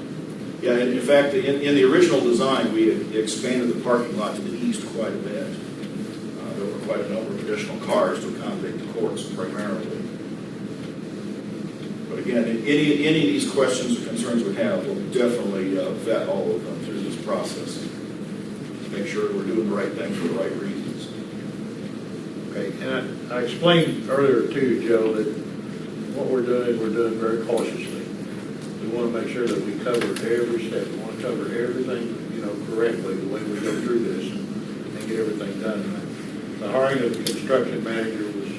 Yeah, and in fact, in the original design, we had expanded the parking lot to the east quite a bit. There were quite a number of additional cars to accommodate the courts primarily. But again, any of these questions or concerns we have, we'll definitely vet all of them through this process. Make sure we're doing the right thing for the right reasons. Okay, and I explained earlier too, Joe, that what we're doing very cautiously. We want to make sure that we cover every step. We want to cover everything, correctly the way we go through this. get everything done. The hiring of the construction manager was,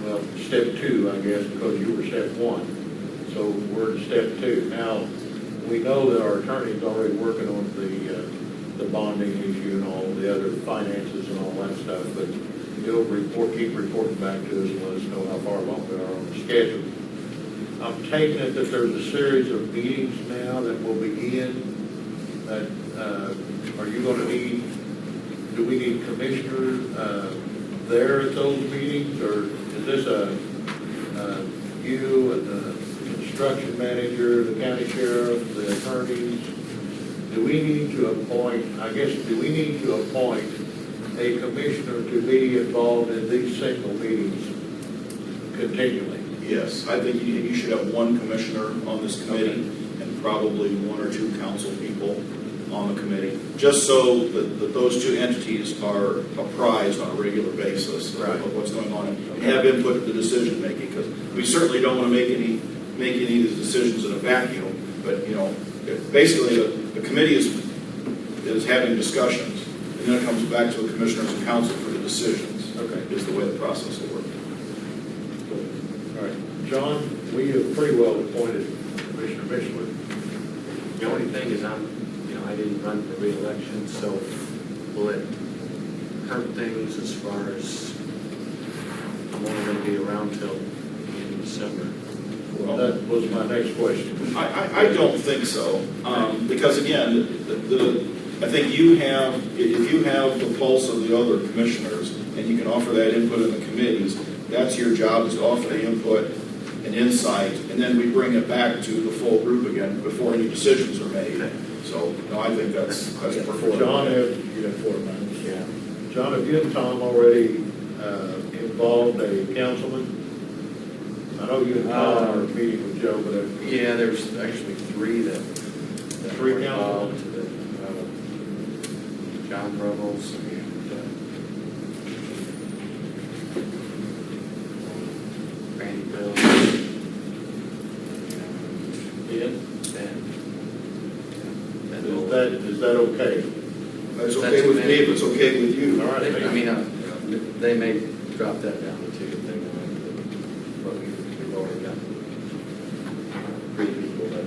well, step 2, I guess, because you were step 1. So we're in step 2. Now, we know that our attorney's already working on the bonding issue and all the other finances and all that stuff, but he'll keep reporting back to us and let us know how far along we are on the schedule. I'm taking it that there's a series of meetings now that will begin. That, are you going to need, do we need commissioners there at those meetings, or is this you and the construction manager, the county sheriff, the attorneys? Do we need to appoint, do we need to appoint a commissioner to be involved in these single meetings continually? Yes, I think you should have one commissioner on this committee and probably 1 or 2 council people on the committee, just so that those 2 entities are apprised on a regular basis of what's going on and have input in the decision making, because we certainly don't want to make any of these decisions in a vacuum. But basically the committee is having discussions, and then it comes back to the commissioners and council for the decisions. Is the way the process will work. All right, John, we have pretty well appointed Commissioner Michelin. The only thing is I didn't run for re-election, so will it hurt things as far as I'm only going to be around till the end of December? Well, that was my next question. I don't think so, because again, I think if you have the pulse of the other commissioners and you can offer that input in the committees, that's your job, is to offer the input and insight, and then we bring it back to the full group again before any decisions are made. So, no, I think that's perfect. John, you have 4 minutes. Yeah. John, have you and Tom already involved a councilman? I know you and Tom are meeting with Joe, but yeah, there's actually 3 that 3 were involved. councilmen? John Ruggles and Randy Bill. Ian? And Is that okay? That's okay with me if it's okay with you. All right. they may drop that down to 2 if they want, but we've already got 3 people that.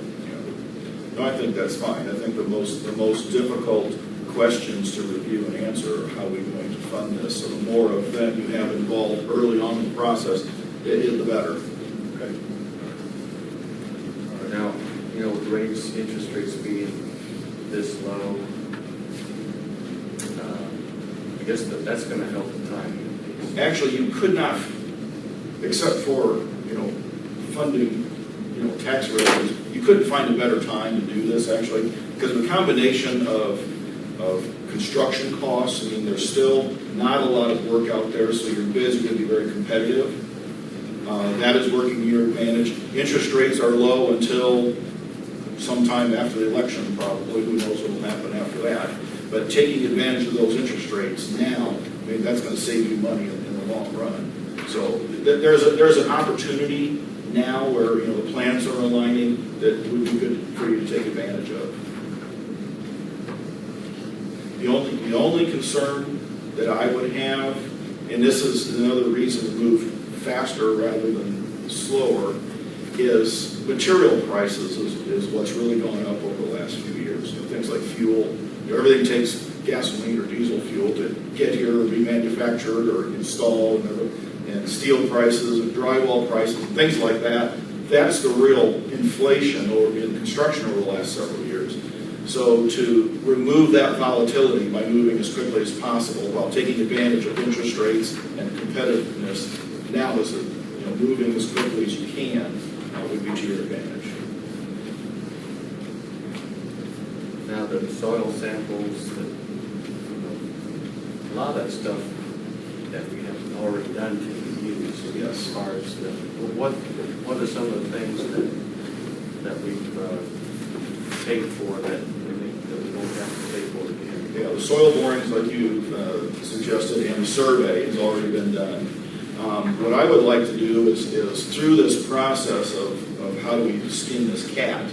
No, I think that's fine. I think the most difficult questions to review and answer are how we're going to fund this. So the more of them you have involved early on in the process, the better. Okay. Now, with interest rates being this low, I guess that's going to help the timing. Actually, you could not, except for, funding, tax revenues, you couldn't find a better time to do this, actually, because of the combination of construction costs. I mean, there's still not a lot of work out there, so your bids are going to be very competitive. That is working to your advantage. Interest rates are low until sometime after the election, probably. Who knows what will happen after that. But taking advantage of those interest rates now, that's going to save you money in the long run. So there's an opportunity now where the plans are aligning that would be good for you to take advantage of. The only concern that I would have, and this is another reason to move faster rather than slower, is material prices is what's really gone up over the last few years. Things like fuel, everything takes gasoline or diesel fuel to get here or be manufactured or installed, and steel prices and drywall prices and things like that. That's the real inflation in construction over the last several years. So to remove that volatility by moving as quickly as possible while taking advantage of interest rates and competitiveness, now is moving as quickly as you can would be to your advantage. Now the soil samples, a lot of that stuff that we have already done can be used. Yes. As far as what are some of the things that we've paid for that we don't have to pay for again? Yeah, the soil borings like you suggested and the survey has already been done. What I would like to do is through this process of how do we skin this cat,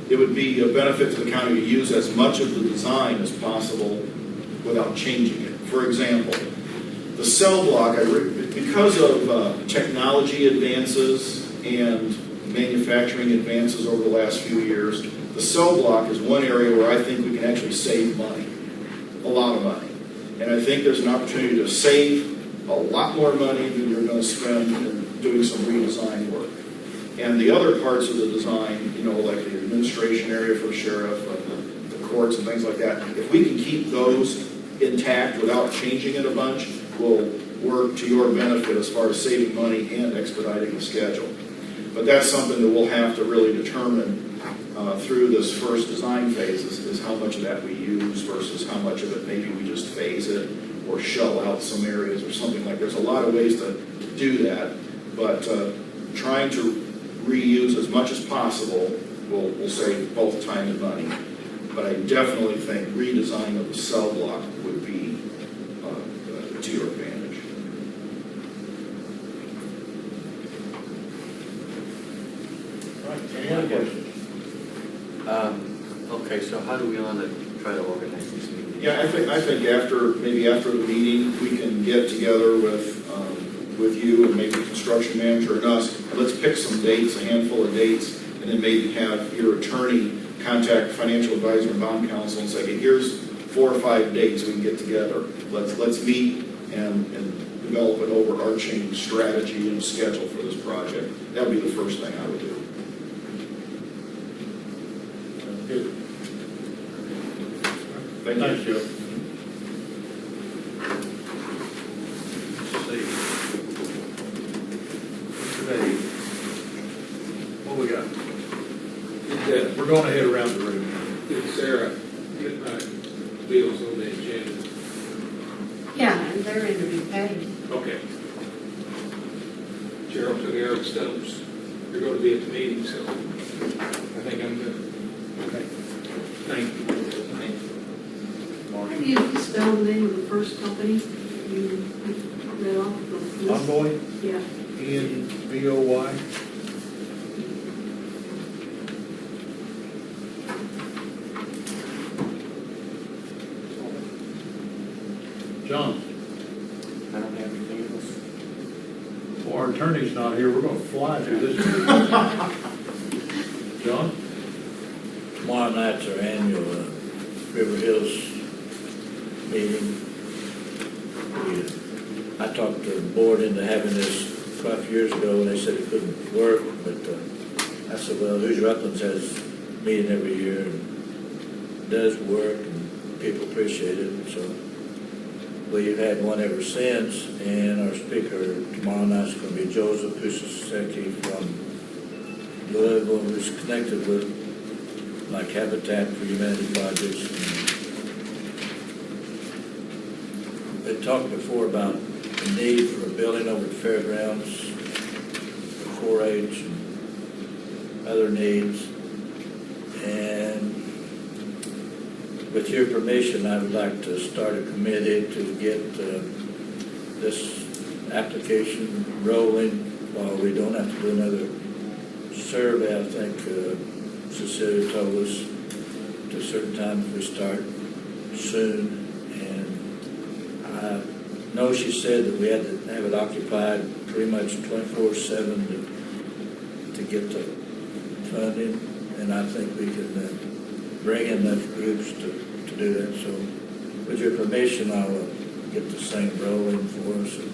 it would be a benefit to the county to use as much of the design as possible without changing it. For example, the cell block, because of technology advances and manufacturing advances over the last few years, the cell block is one area where I think we can actually save money, a lot of money. And I think there's an opportunity to save a lot more money than you're going to spend in doing some redesign work. And the other parts of the design, like the administration area for the sheriff, the courts and things like that, if we can keep those intact without changing it a bunch, will work to your benefit as far as saving money and expediting the schedule. But that's something that we'll have to really determine through this first design phase is how much of that we use versus how much of it maybe we just phase it or shell out some areas or something like that. There's a lot of ways to do that, but trying to reuse as much as possible will save both time and money. But I definitely think redesign of the cell block would be to your advantage. All right, any other questions? Okay, so how do we want to try to organize this meeting? Yeah, I think maybe after the meeting, we can get together with you and maybe the construction manager and us. And let's pick some dates, a handful of dates, and then maybe have your attorney contact financial advisor and bond counsel and say, hey, here's 4 or 5 dates we can get together. Let's meet and develop an overarching strategy and schedule for this project. That would be the first thing I would do. Good. Thank Thanks, you. Joe. See. Today, what we got? We're going to head around the room. Did Sarah get my bills on the agenda? Yeah, and they're in the new pay. Okay. Gerald took Eric Stokes. You're going to be at the meeting, so I think I'm good. Okay. Thank you. How do you spell the name of the first company you read off the list? Envoy, Yeah. ENVOY. John, I don't have anything else. well, our attorney's not here, we're going to fly through this. John? Tomorrow night's our annual River Hills meeting. I talked the board into having this quite a few years ago, and they said it couldn't work, but I said, well, Hoosier Uplands has a meeting every year, and it does work, and people appreciate it, so we've had one ever since, and our speaker tomorrow night is going to be Joseph Pusaseki from Louisville, who's connected with like Habitat for Humanity projects. They talked before about the need for a building over at Fairgrounds, 4-H, and other needs. And with your permission, I would like to start a committee to get this application rolling while we don't have to do another survey. I think Cecilia told us to a certain time if we start soon. And I know she said that we had to have it occupied pretty much 24/7 to get the funding. And I think we can bring in enough groups to do that. So with your permission, I'll get this thing rolling for us. And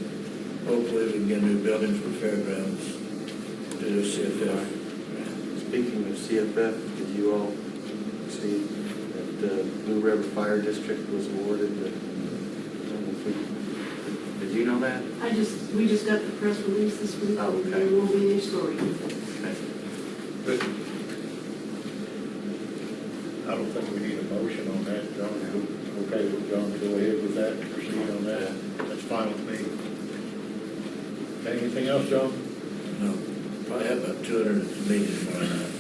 hopefully we can get a new building for Fairgrounds to do CFF. Speaking of CFF, did you all see that the Blue River Fire District was awarded the, did you know that? We just got the press release this week. Oh, okay. There will be a new story. Okay. Good. I don't think we need a motion on that, John. Okay with John to go ahead with that and proceed on that? That's fine with me. Okay, anything else, John? No, probably have about 200 meetings tomorrow night.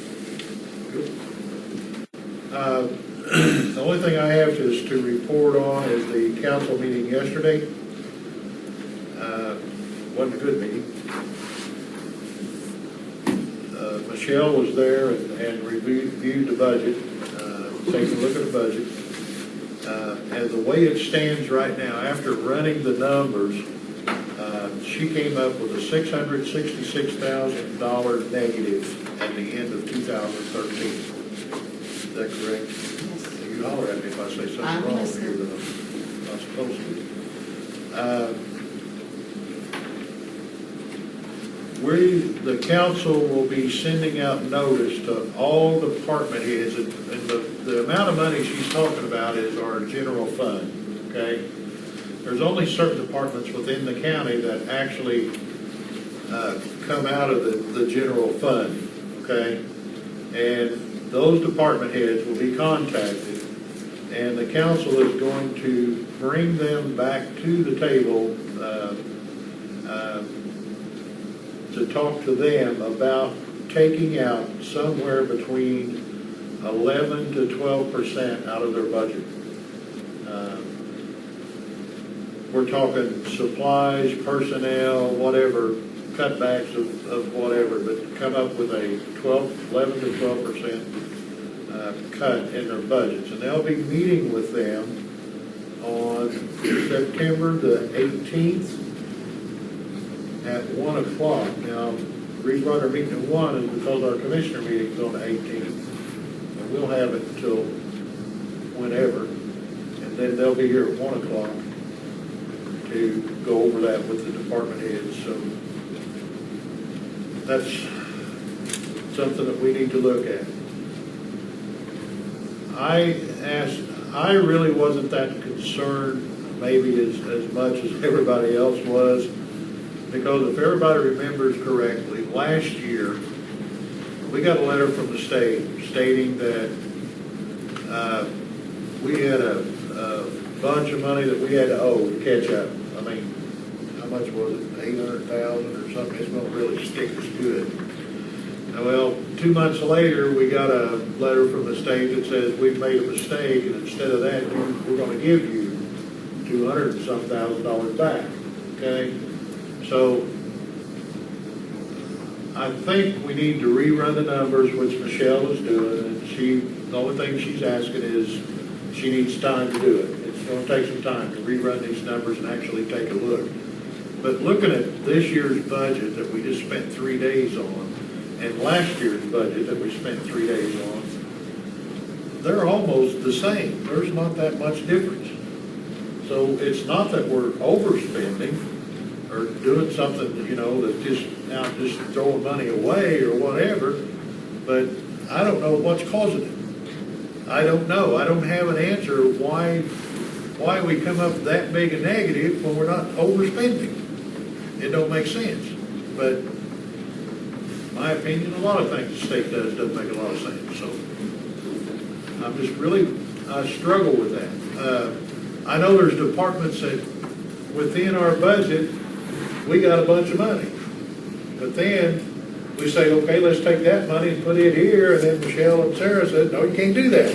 The only thing I have is to report on is the council meeting yesterday. Wasn't a good meeting. Michelle was there and reviewed the budget, taking a look at the budget. And the way it stands right now, after running the numbers, she came up with a $666,000 negative at the end of 2013. Is that correct? Yes. You holler at me if I say something I'm wrong listening. here that I'm not supposed to. The council will be sending out notice to all department heads, and the amount of money she's talking about is our general fund, okay? There's only certain departments within the county that actually come out of the general fund, okay? And those department heads will be contacted, and the council is going to bring them back to the table to talk to them about taking out somewhere between 11 to 12% out of their budget. We're talking supplies, personnel, whatever, cutbacks of whatever, but come up with a 11 to 12% cut in their budgets. And they'll be meeting with them on September the 18th at 1 o'clock. Now, the reason why they're meeting at 1 is because our commissioner meeting is on the 18th. And we'll have it until whenever. And then they'll be here at 1 o'clock to go over that with the department heads. So that's something that we need to look at. I really wasn't that concerned maybe as much as everybody else was, because if everybody remembers correctly, last year we got a letter from the state stating that we had a bunch of money that we had to owe to catch up. I mean, how much was it, 800,000 or something? It's not really stick as good. Well, 2 months later, we got a letter from the state that says we've made a mistake, and instead of that, we're going to give you $200 and some thousand back. Okay, so I think we need to rerun the numbers, which Michelle is doing, and the only thing she's asking is she needs time to do it. It's going to take some time to rerun these numbers and actually take a look. But looking at this year's budget that we just spent 3 days on, and last year's budget that we spent 3 days on, they're almost the same. There's not that much difference. So it's not that we're overspending or doing something, that's just throwing money away or whatever, but I don't know what's causing it. I don't know. I don't have an answer why we come up with that big a negative when we're not overspending. It don't make sense. But my opinion, a lot of things the state doesn't make a lot of sense. So I'm just I struggle with that. I know there's departments that within our budget, we got a bunch of money. But then we say, okay, let's take that money and put it here. And then Michelle and Sarah said, no, you can't do that.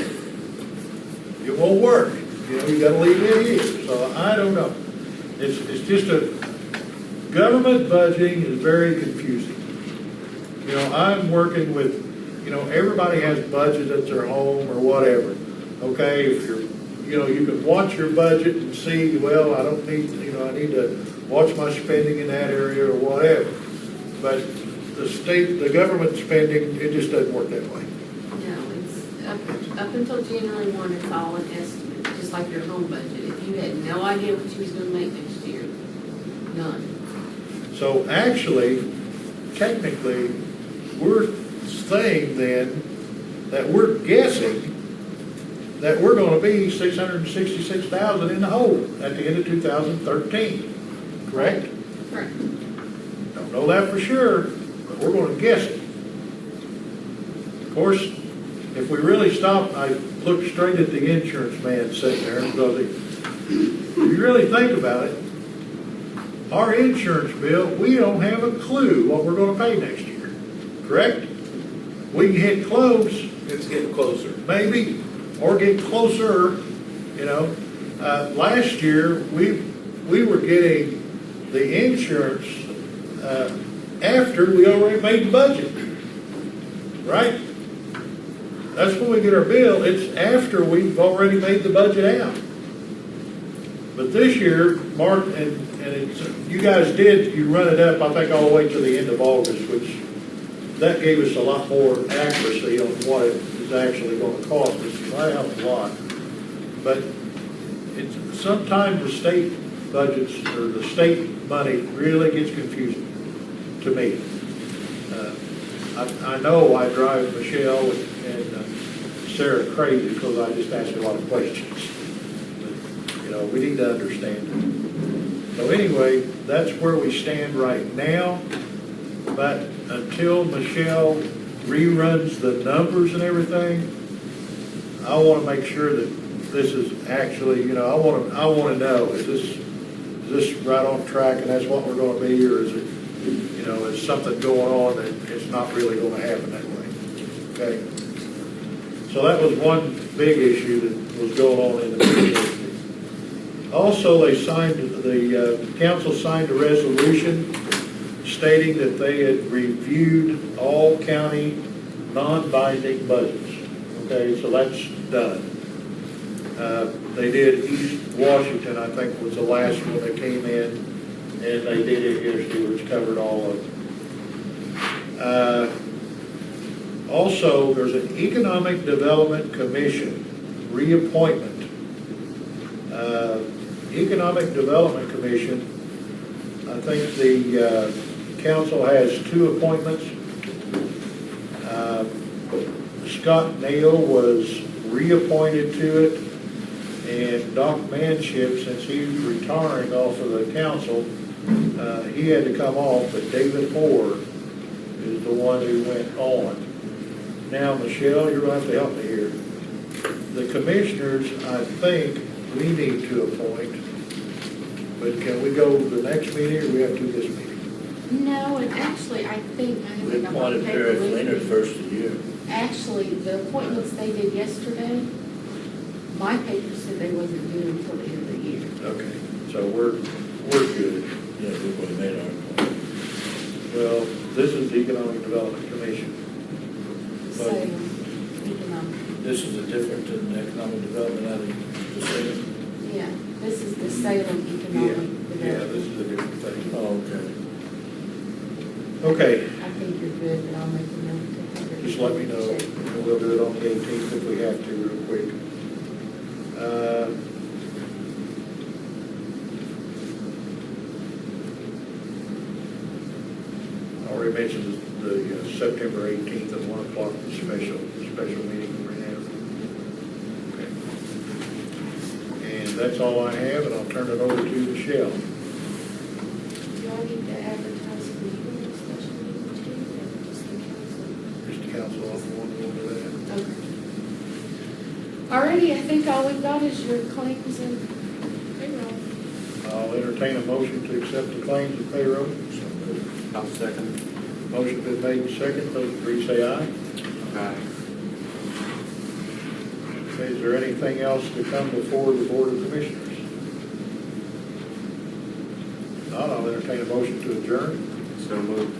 It won't work. You got to leave it here. So I don't know. It's just government budgeting is very confusing. I'm working with, everybody has budgets at their home or whatever. Okay, if you can watch your budget and see, well, I don't need, I need to watch my spending in that area or whatever. But the government spending, it just doesn't work that way. No, it's up until January 1, it's all an estimate, just like your home budget. If you had no idea what you was going to make next year, none. So actually, technically, we're saying then that we're guessing that we're going to be $666,000 in the hole at the end of 2013. Correct? Correct. Don't know that for sure, but we're going to guess it. Of course, if we really stop, I look straight at the insurance man sitting there, because if you really think about it, our insurance bill, we don't have a clue what we're going to pay next year. Correct? We can hit close. It's getting closer. Maybe, or get closer. Last year, we were getting the insurance after we already made the budget. Right? That's when we get our bill. It's after we've already made the budget out. But this year, Mark, and it's, you guys did, you run it up, I think, all the way to the end of August, which that gave us a lot more accuracy on what it is actually going to cost us. I have a lot. But it's, sometimes the state budgets or the state money really gets confusing to me. I know I drive Michelle and Sarah crazy because I just ask a lot of questions. But, you know, we need to understand it. So anyway, that's where we stand right now. But until Michelle reruns the numbers and everything, I want to make sure that this is actually, you know, I want to know, is this right on track and that's what we're going to be, or is it, you know, is something going on that it's not really going to happen that way? Okay. So that was one big issue that was going on in the community. Also, they signed, the council signed a resolution stating that they had reviewed all county non-binding budgets. Okay, so that's done. They did East Washington, I think, was the last one that came in, and they did it yesterday, which covered all of them. Also, there's an Economic Development Commission reappointment. Economic Development Commission, I think the council has 2 appointments. Scott Nail was reappointed to it, and Doc Manship, since he's retiring off of the council, he had to come off, but David Hoare is the one who went on. Now, Michelle, you're going to have to help me here. The commissioners, I think, we need to appoint, but can we go to the next meeting, or we have to do this meeting? No, and actually, I think, I We think I'm on appointed paper Barry with Fleener me. first of the year. Actually, the appointments they did yesterday, my paper said they wasn't due until the end of the year. Okay, so we're good. Yeah, we would have made our appointment. Well, this is the Economic Development Commission. So, economic, This is a different than economic development out of the city. yeah, this is the Salem Economic Development. Yeah, this is a different thing. Oh, okay. Okay, I think you're good, but I'll make a note to have it. just let me know, and we'll do it on the 18th if we have to, real quick. I already mentioned the September 18th at 1 o'clock, the special meeting we're having. Okay. And that's all I have, and I'll turn it over to Michelle. Do I need to advertise for the hearing special meeting too, or just the council? Just the council, I'm the one going to that. Okay. Alrighty, I think all we've got is your claims and payroll. I'll entertain a motion to accept the claims and payroll. I'll second. Motion been made and second, those agree say aye. Aye. Okay, is there anything else to come before the Board of Commissioners? Not, I'll entertain a motion to adjourn. So moved.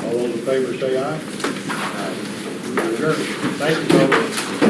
All those in favor say aye. Aye. Adjourn. Thank you, folks.